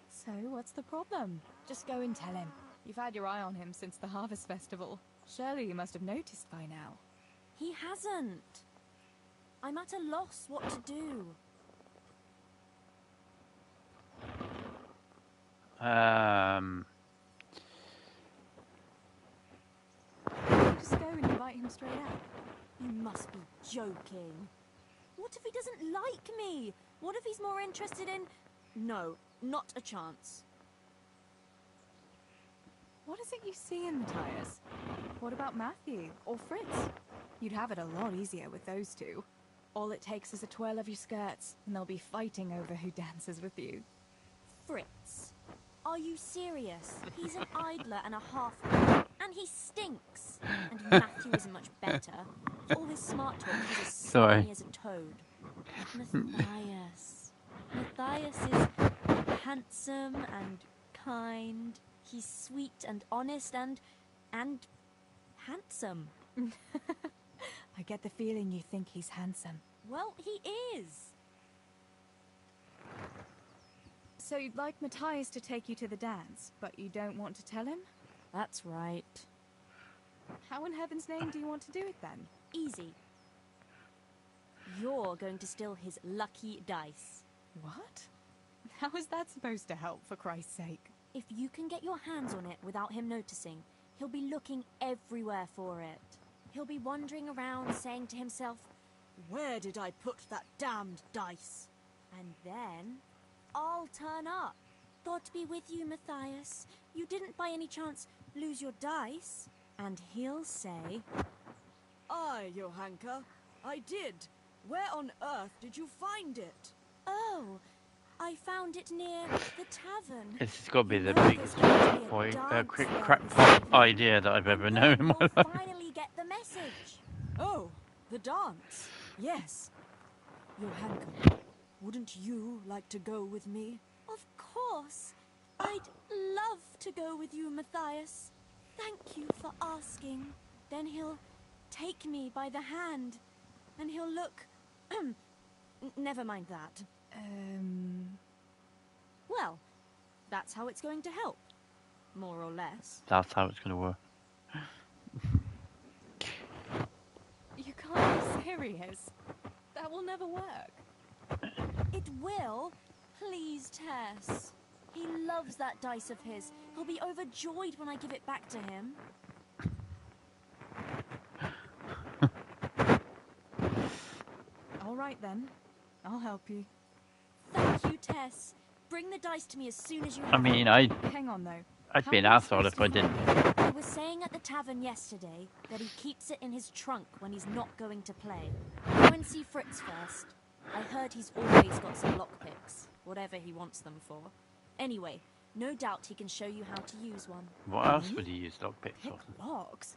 So, what's the problem? Just go and tell him. You've had your eye on him since the Harvest Festival. Surely you must have noticed by now. He hasn't. I'm at a loss what to do. Just go and invite him straight out. You must be joking. What if he doesn't like me? What if he's more interested in... No, not a chance. What is it you see in Matthias? What about Matthew or Fritz? You'd have it a lot easier with those two. All it takes is a twirl of your skirts, and they'll be fighting over who dances with you. Fritz, are you serious? He's an idler and a half, and he stinks. And Matthew isn't much better. All his smart talk is as slimy as a toad. Matthias is handsome and kind. He's sweet and honest and handsome. I get the feeling you think he's handsome. Well, he is. So you'd like Matthias to take you to the dance, but you don't want to tell him? That's right. How in heaven's name do you want to do it then? Easy. You're going to steal his lucky dice. What? How is that supposed to help, for Christ's sake? If you can get your hands on it without him noticing, he'll be looking everywhere for it. He'll be wandering around saying to himself, "Where did I put that damned dice?" And then I'll turn up. God be with you, Matthias. You didn't by any chance lose your dice? And he'll say, "Aye, Johanka, I did. Where on earth did you find it?" "Oh, I found it near the tavern." This has got to be the biggest crackpot idea that I've ever known in my life. Finally get the message. Oh, the dance. Yes. Johanka, wouldn't you like to go with me? Of course. I'd love to go with you, Matthias. Thank you for asking. Then he'll take me by the hand, and he'll look... Never mind that. Well, that's how it's going to help. More or less. That's how it's going to work. You can't be serious. That will never work. It will. Please, Tess. He loves that dice of his. He'll be overjoyed when I give it back to him. All right, then. I'll help you. Thank you, Tess. Bring the dice to me as soon as you I mean, I'd Hang on, though. be an How am I asshole if I supposed to didn't. He was saying at the tavern yesterday that he keeps it in his trunk when he's not going to play. Go and see Fritz first. I heard he's always got some lockpicks, whatever he wants them for. Anyway, no doubt he can show you how to use one. What else would he use lockpicks for? Locks?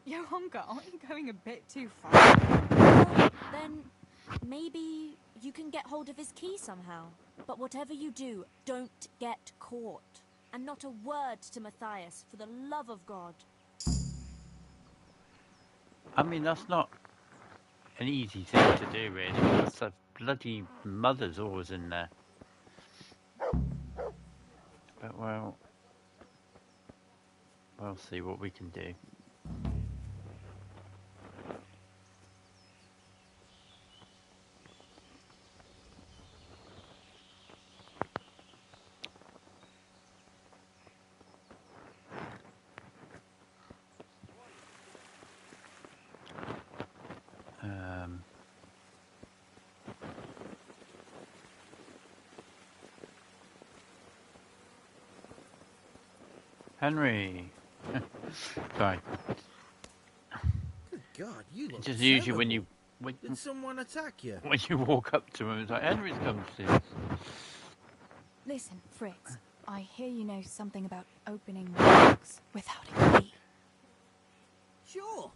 Johanka, aren't you going a bit too far? Well, then maybe you can get hold of his key somehow. But whatever you do, don't get caught. And not a word to Matthias, for the love of God. I mean, that's not an easy thing to do, really. Because the bloody mother's always in there. But, well, we'll see what we can do. Henry. Sorry. Good God, you look Just usually terrible. when Did someone attack you? when you walk up to him, it's like Henry's come to see us. Listen, Fritz. I hear you know something about opening locks without a key. Sure.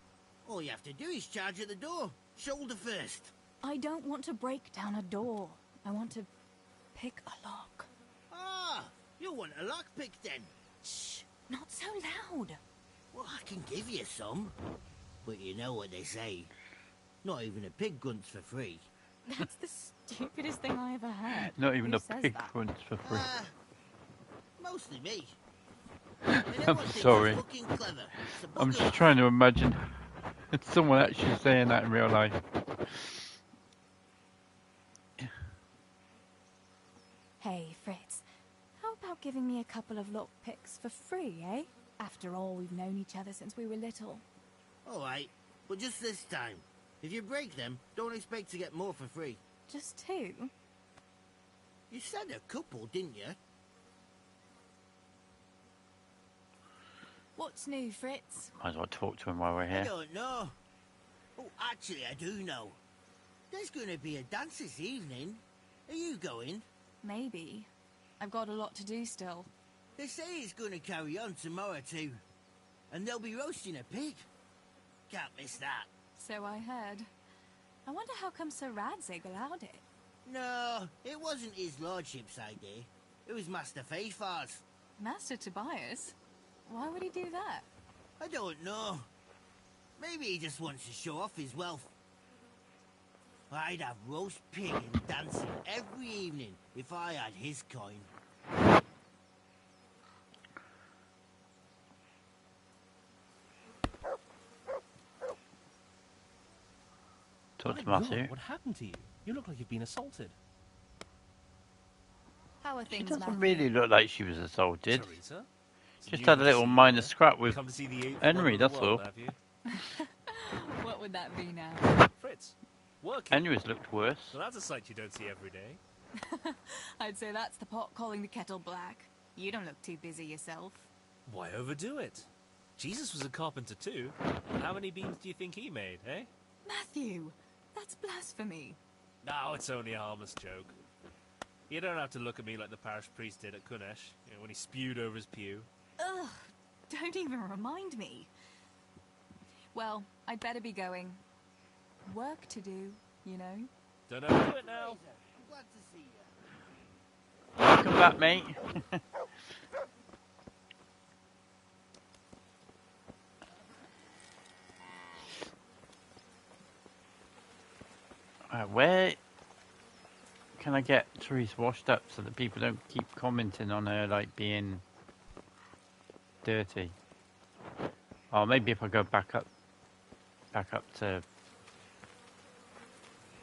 All you have to do is charge at the door. Shoulder first. I don't want to break down a door. I want to pick a lock. Ah, you want a lockpick then? Shh, not so loud. Well, I can give you some. But you know what they say. Not even a pig grunts for free. That's the stupidest thing I ever heard. Not even Who a says pig that? runs for free. Mostly me. I'm sorry. I'm just trying to imagine someone actually saying that in real life. Hey, Fritz. How about giving me a couple of lockpicks for free, eh? After all, we've known each other since we were little. All right, but just this time. If you break them, don't expect to get more for free. Just two? You said a couple, didn't you? What's new, Fritz? Might as well talk to him while we're I here. don't know. Oh, actually, I do know. There's going to be a dance this evening. Are you going? Maybe. I've got a lot to do still. They say it's going to carry on tomorrow too. And they'll be roasting a pig. Can't miss that. So I heard. I wonder how come Sir Radzig allowed it. No, it wasn't his lordship's idea. It was Master Fayfar's. Master Tobias? Why would he do that? I don't know. Maybe he just wants to show off his wealth. I'd have roast pig and dancing every evening if I had his coin. Talk to My Matthew. God, what happened to you? You look like you've been assaulted. How are She things, doesn't Matthew? really look like she was assaulted. Teresa? Just had a little minor scrap with Come to see the eighth Henry, wonder of that's the all. world, have you? What would that be now? Fritz, working. Henry's looked worse. So that's a sight you don't see every day. I'd say that's the pot calling the kettle black. You don't look too busy yourself. Why overdo it? Jesus was a carpenter too. How many beams do you think he made, eh? Matthew, that's blasphemy. No, it's only a harmless joke. You don't have to look at me like the parish priest did at Kunesh, when he spewed over his pew. Ugh, don't even remind me. Well, I'd better be going. Work to do, you know. Don't overdo it now. Glad to see you. Welcome back, mate. Where can I get Therese washed up so that people don't keep commenting on her like being dirty? Or maybe if I go back up to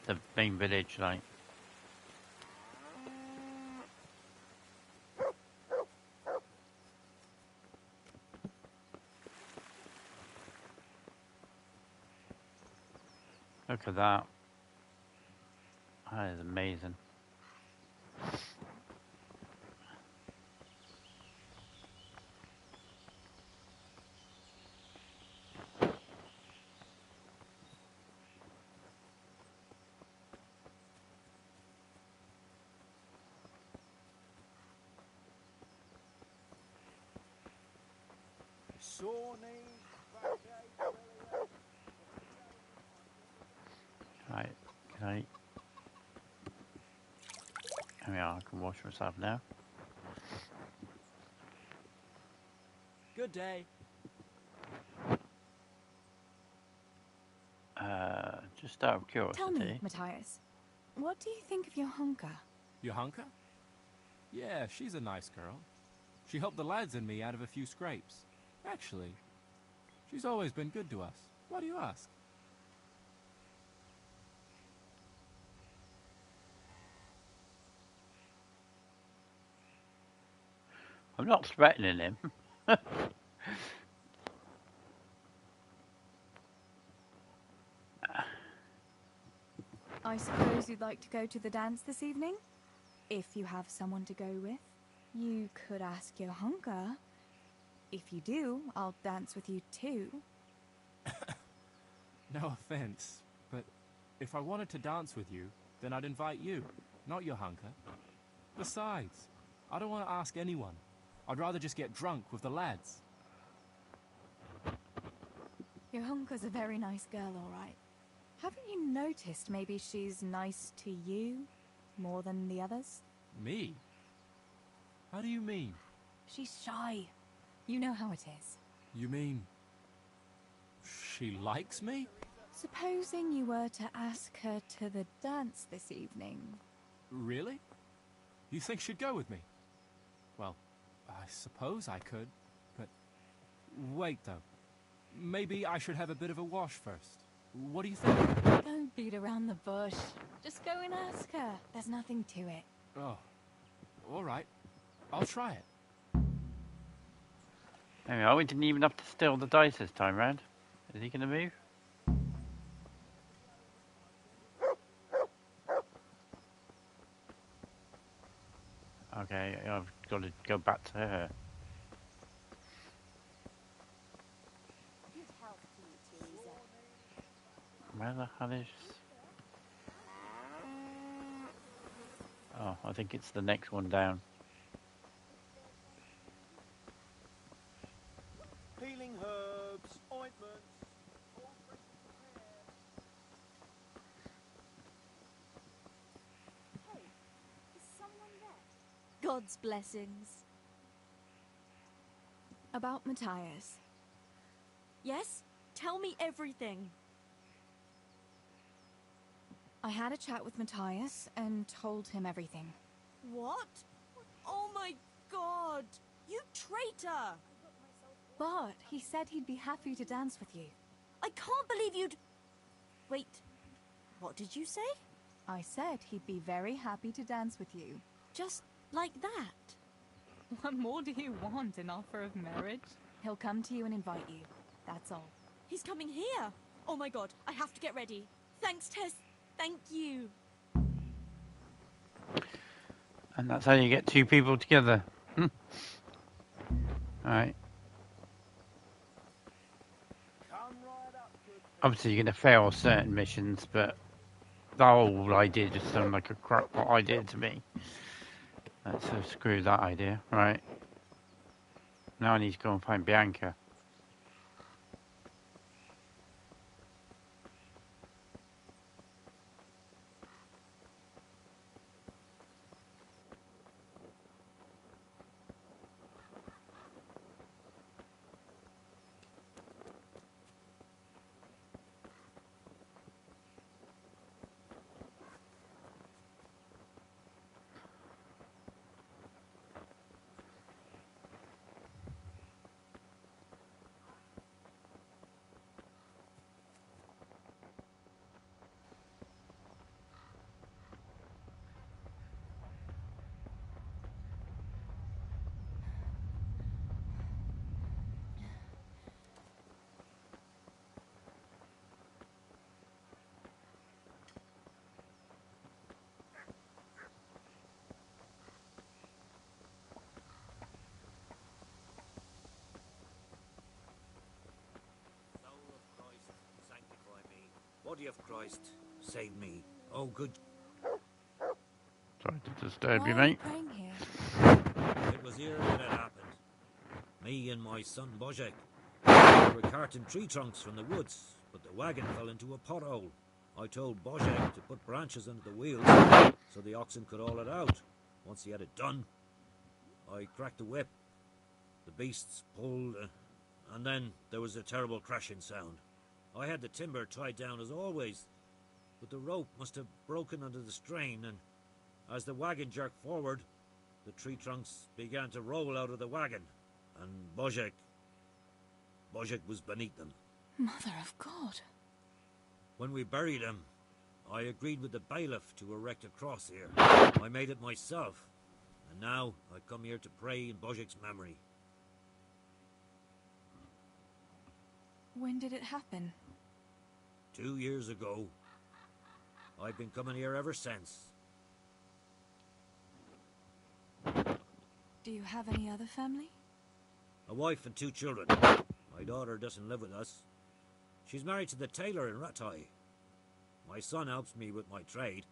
the main village, like. Look at that. That is amazing. Right, okay. There we are, I can wash myself now. Good day. Just out of curiosity. Tell me, Matthias, what do you think of Johanka? Johanka? Yeah, she's a nice girl. She helped the lads and me out of a few scrapes. Actually, she's always been good to us. Why do you ask? I'm not threatening him. I suppose you'd like to go to the dance this evening? If you have someone to go with, you could ask Johanka. If you do, I'll dance with you too. No offense, but if I wanted to dance with you, then I'd invite you, not Johanka. Besides, I don't want to ask anyone. I'd rather just get drunk with the lads. Johanka's a very nice girl, all right. Haven't you noticed maybe she's nice to you more than the others? Me? How do you mean? She's shy. You know how it is. You mean... she likes me? Supposing you were to ask her to the dance this evening. Really? You think she'd go with me? Well, I suppose I could, but... Wait, though. Maybe I should have a bit of a wash first. What do you think? Don't beat around the bush. Just go and ask her. There's nothing to it. Oh. All right. I'll try it. There we are, we didn't even have to steal the dice this time round. Is he going to move? Okay, I've got to go back to her. Where the hell is... Oh, I think it's the next one down. Healing herbs, ointments. Hey, is someone there? God's blessings. About Matthias. Yes? Tell me everything. I had a chat with Matthias and told him everything. What? Oh my god! You traitor! But he said he'd be happy to dance with you. I can't believe you'd... Wait, what did you say? I said he'd be very happy to dance with you. Just like that? What more do you want, an offer of marriage? He'll come to you and invite you. That's all. He's coming here! Oh my god, I have to get ready. Thanks, Tess. Thank you. And that's how you get two people together. Alright. Obviously you're going to fail certain missions, but the whole idea just sounded like a crackpot idea to me. So screw that idea. Right. Now I need to go and find Bianca. Body of Christ, save me. Oh, good. Sorry to disturb Why you, are you mate. praying here? It was here that it happened. Me and my son Božek. We were carting tree trunks from the woods, but the wagon fell into a pothole. I told Božek to put branches under the wheels so the oxen could haul it out. Once he had it done, I cracked the whip. The beasts pulled, and then there was a terrible crashing sound. I had the timber tied down as always, but the rope must have broken under the strain, and as the wagon jerked forward, the tree trunks began to roll out of the wagon, and Božek was beneath them. Mother of God. When we buried him, I agreed with the bailiff to erect a cross here. I made it myself, and now I come here to pray in Božek's memory. When did it happen? 2 years ago. I've been coming here ever since. Do you have any other family? A wife and 2 children. My daughter doesn't live with us. She's married to the tailor in Rattay. My son helps me with my trade.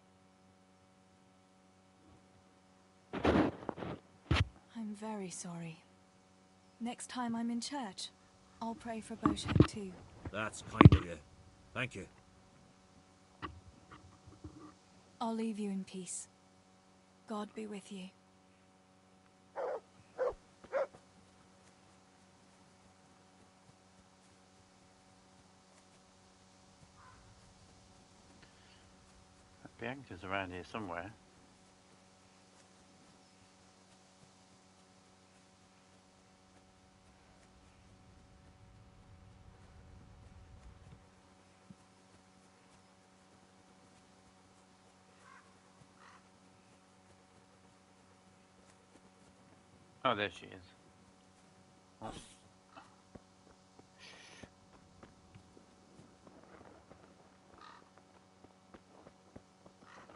I'm very sorry. Next time I'm in church, I'll pray for Božek too. That's kind of you. Thank you. I'll leave you in peace. God be with you. Bianca's around here somewhere. Oh, there she is. Oh.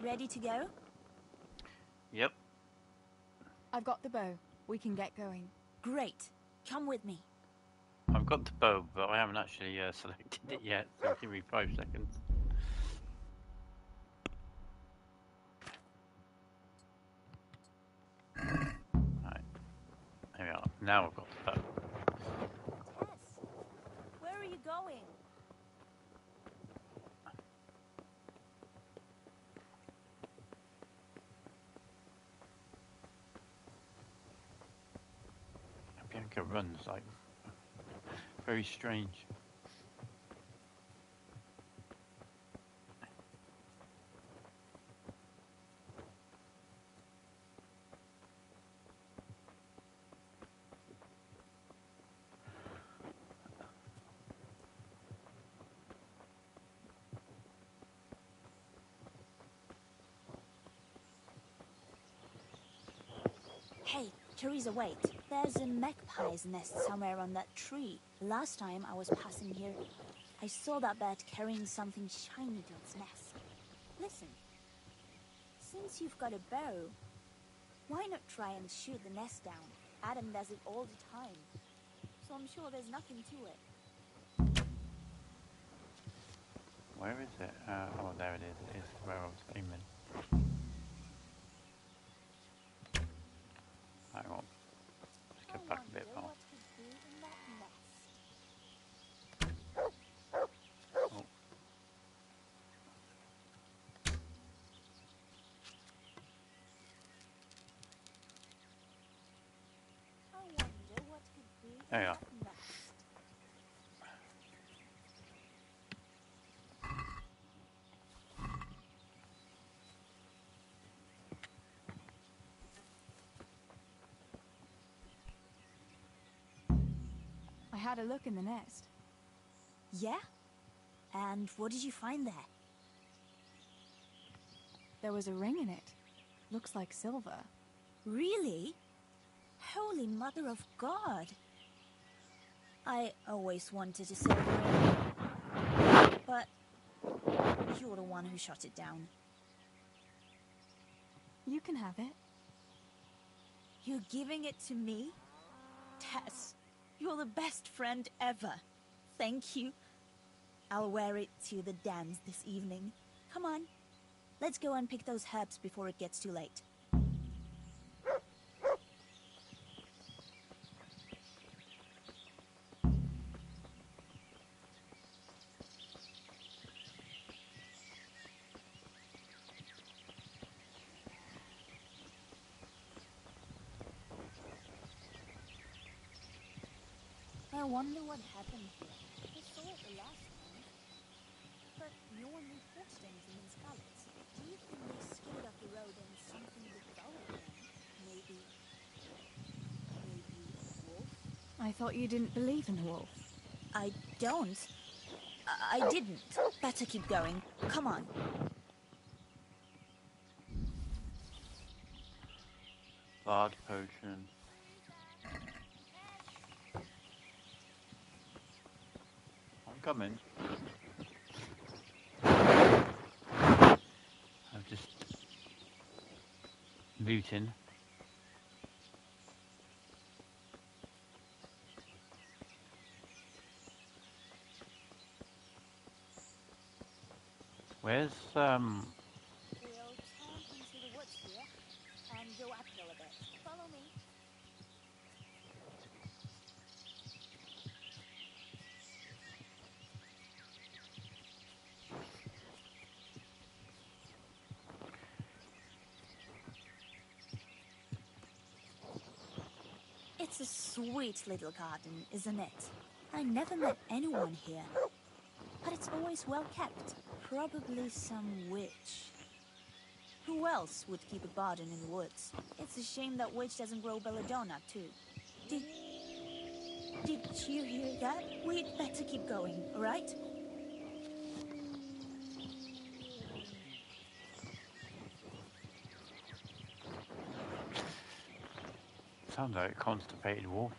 Ready to go? Yep. I've got the bow. We can get going. Great. Come with me. I've got the bow, but I haven't actually selected it yet, so give me 5 seconds. Right. There we are. Now I've got the bow. Tess, where are you going? Bianca runs like very strange. Hey, Teresa, wait. There's a magpie's nest somewhere on that tree. Last time I was passing here, I saw that bird carrying something shiny to its nest. Listen, since you've got a bow, why not try and shoot the nest down? Adam does it all the time, so I'm sure there's nothing to it. Where is it? Oh, there it is. It is where I was aiming. Hang on. Let's get back a bit more. Oh. There you are. I had a look in the nest. Yeah? And what did you find there? There was a ring in it. Looks like silver. Really? Holy Mother of God! I always wanted a silver ring. But you're the one who shot it down. You can have it. You're giving it to me? Tess, you're the best friend ever. Thank you. I'll wear it to the dance this evening. Come on. Let's go and pick those herbs before it gets too late. I wonder what happened here. I saw it the last time. But no one reported anything in Scarlet's. Do you think they skidded off the road and something devoured them? Maybe a wolf? I thought you didn't believe in the wolf. I don't. I didn't. Better keep going. Come on. Bard potion. I'm coming. I'm just looting. Where's We'll turn into the woods here and go uphill a bit. Follow me. It's a sweet little garden, isn't it? I never met anyone here. But it's always well kept. Probably some witch. Who else would keep a garden in the woods? It's a shame that witch doesn't grow belladonna, too. Did you hear that? We'd better keep going, alright? Sounds like a constipated wolf.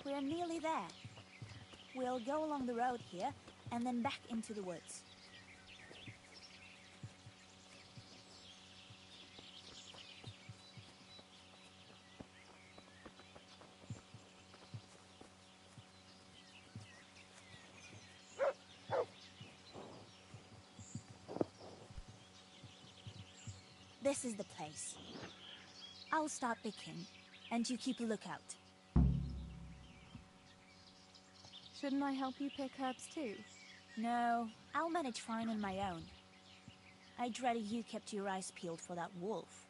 We're nearly there. We'll go along the road here and then back into the woods. This is the place. I'll start picking, and you keep a lookout. Shouldn't I help you pick herbs too? No, I'll manage fine on my own. I'd rather you kept your eyes peeled for that wolf.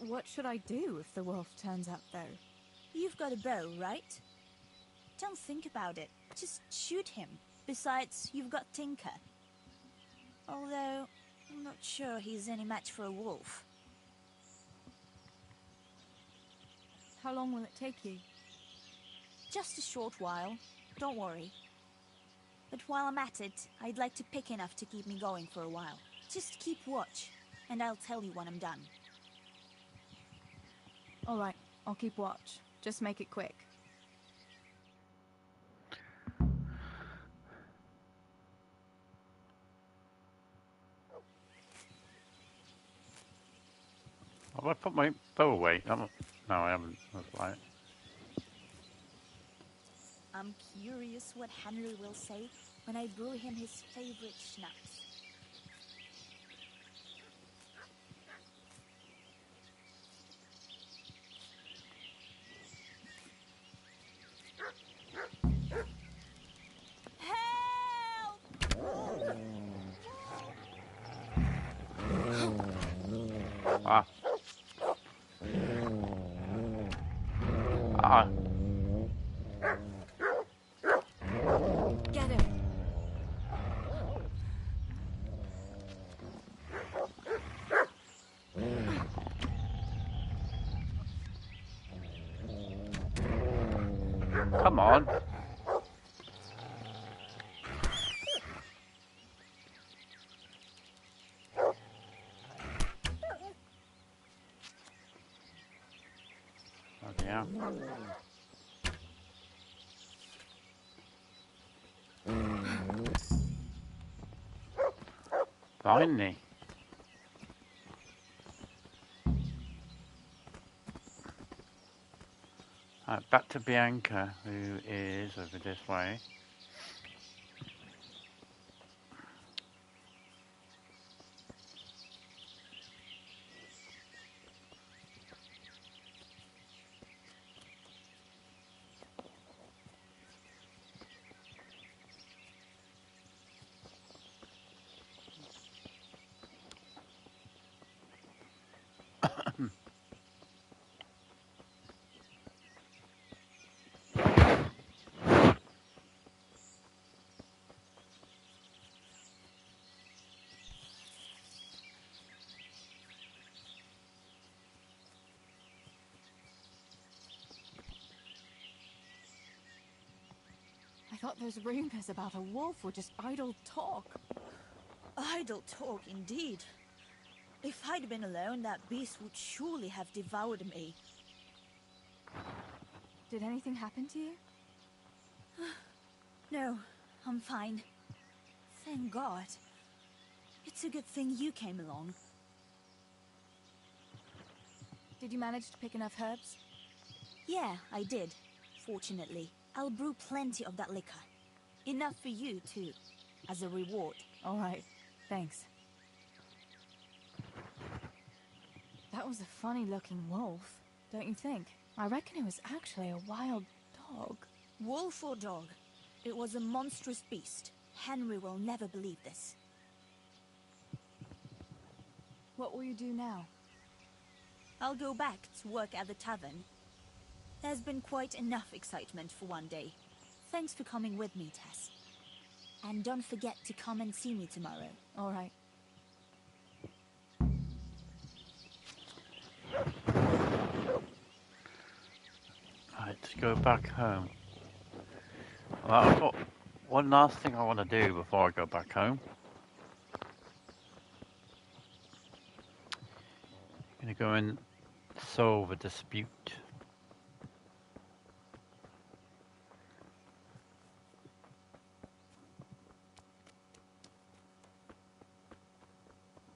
What should I do if the wolf turns up, though? You've got a bow, right? Don't think about it. Just shoot him. Besides, you've got Tinker. Although, I'm not sure he's any match for a wolf. How long will it take you? Just a short while. Don't worry. But while I'm at it, I'd like to pick enough to keep me going for a while. Just keep watch, and I'll tell you when I'm done. All right, I'll keep watch. Just make it quick. Have I put my bow away? No, I haven't. That's right. I'm curious what Henry will say when I brew him his favorite schnapps. Ah. Ah. Get him. Come on. Yeah. Finally. Right, back to Bianca, who is over this way. I thought those rumors about a wolf were just idle talk. Idle talk, indeed. If I'd been alone, that beast would surely have devoured me. Did anything happen to you? No, I'm fine. Thank God. It's a good thing you came along. Did you manage to pick enough herbs? Yeah, I did. Fortunately, I'll brew plenty of that liquor. Enough for you, too, as a reward. All right, thanks. That was a funny-looking wolf, don't you think? I reckon it was actually a wild dog. Wolf or dog, it was a monstrous beast. Henry will never believe this. What will you do now? I'll go back to work at the tavern. There's been quite enough excitement for one day. Thanks for coming with me, Tess. And don't forget to come and see me tomorrow. All right. Right, let's go back home. Well, I've got one last thing I want to do before I go back home. I'm going to go and solve a dispute.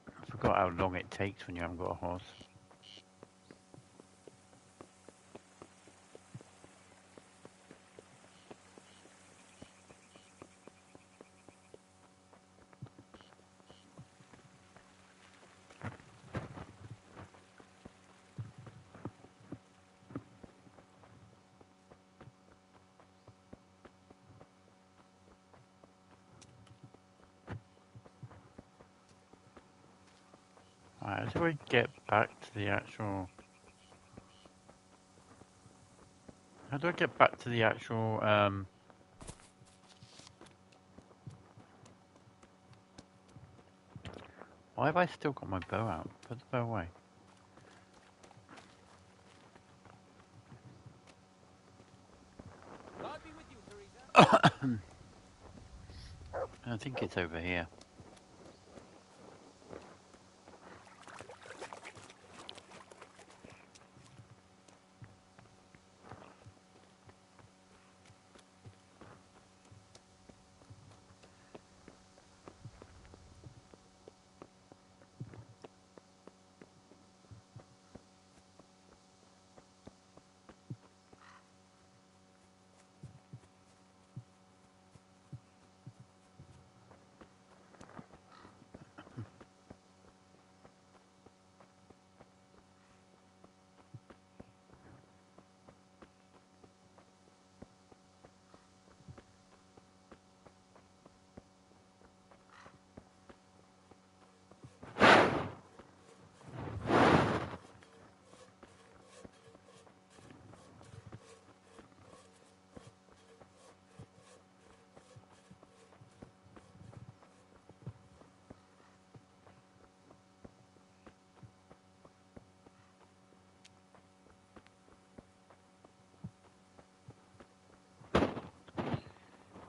I forgot how long it takes when you haven't got a horse. Alright, how do we get back to the actual... How do I get back to the actual, Why have I still got my bow out? Put the bow away. God be with you, Teresa. I think it's over here.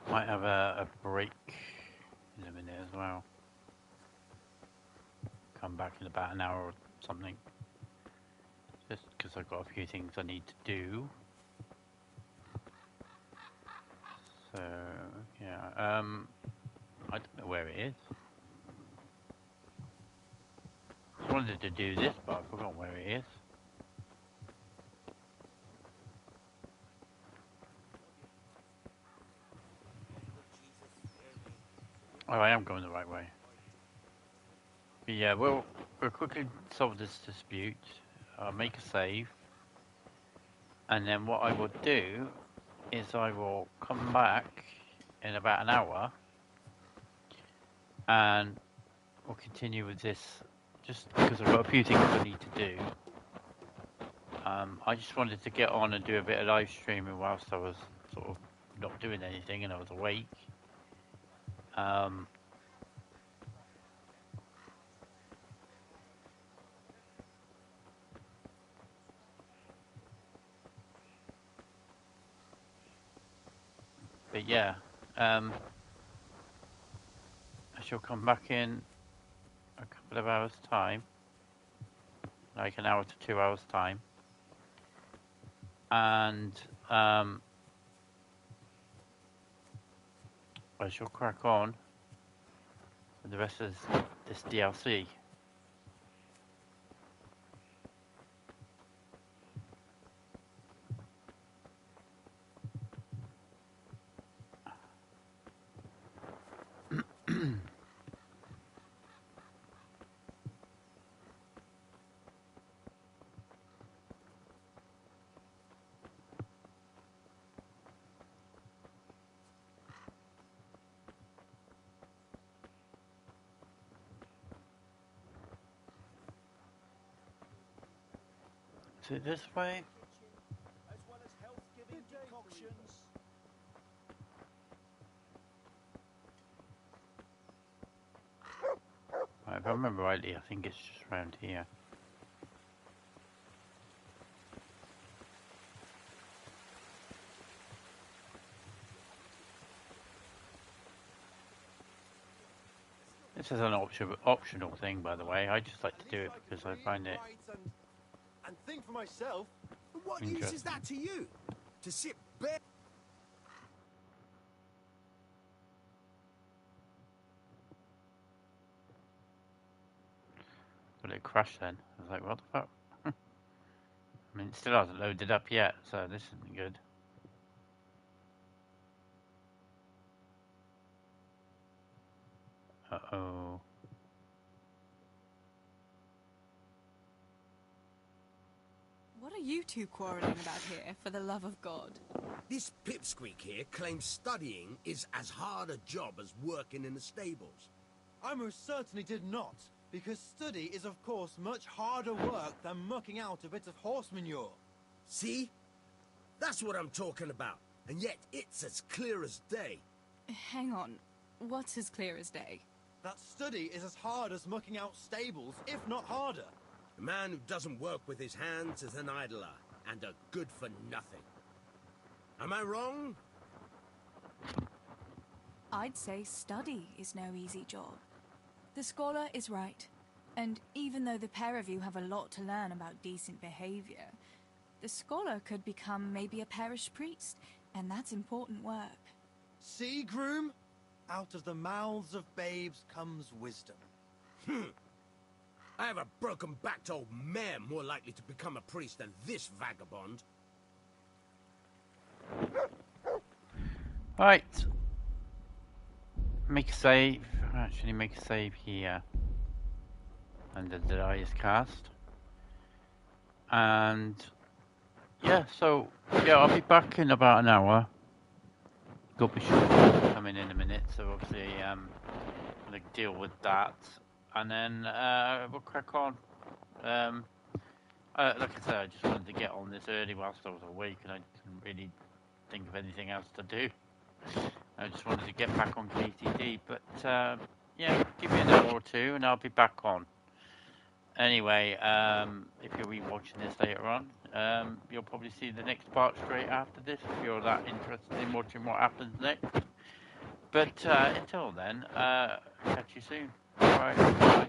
Might have a break in a minute as well. Come back in about an hour or something. Just because I've got a few things I need to do. So, yeah, I don't know where it is. I wanted to do this, but I forgot where it is. Oh, I am going the right way. But yeah, we'll quickly solve this dispute. I'll make a save. And then what I will do is I will come back in about an hour. And we'll continue with this. Just because I've got a few things I need to do. I just wanted to get on and do a bit of live streaming whilst I was sort of not doing anything and I was awake. But yeah, I shall come back in a couple of hours' time, like an hour to 2 hours' time, and I shall crack on with the rest of this DLC. Is it this way? As well as health-giving decoctions. Right, if I remember rightly, I think it's just around here. This is an optional thing, by the way. I just like to do it because I find it And think for myself, what use is that to you? To sit bare... But it crashed then. I was like, what the fuck? I mean, it still hasn't loaded up yet, so this isn't good. Uh-oh. What are you two quarrelling about here, for the love of God? This pipsqueak here claims studying is as hard a job as working in the stables. I most certainly did not, because study is of course much harder work than mucking out a bit of horse manure. See? That's what I'm talking about, and yet it's as clear as day. Hang on, what's as clear as day? That study is as hard as mucking out stables, if not harder. A man who doesn't work with his hands is an idler, and a good for nothing. Am I wrong? I'd say study is no easy job. The scholar is right, and even though the pair of you have a lot to learn about decent behavior, the scholar could become maybe a parish priest, and that's important work. See, groom? Out of the mouths of babes comes wisdom. I have a broken-backed old mare more likely to become a priest than this vagabond. Right. Make a save. Actually, make a save here. And the die is cast. And yeah, so yeah, I'll be back in about an hour. Guppy should come in a minute, so obviously gonna deal with that, and then we'll crack on. Like I said, I just wanted to get on this early whilst I was awake, and I didn't really think of anything else to do. I just wanted to get back on KTD, but yeah, give me an hour or two, and I'll be back on. Anyway, if you'll be watching this later on, you'll probably see the next part straight after this, if you're that interested in watching what happens next. But until then, catch you soon. Bye. Bye.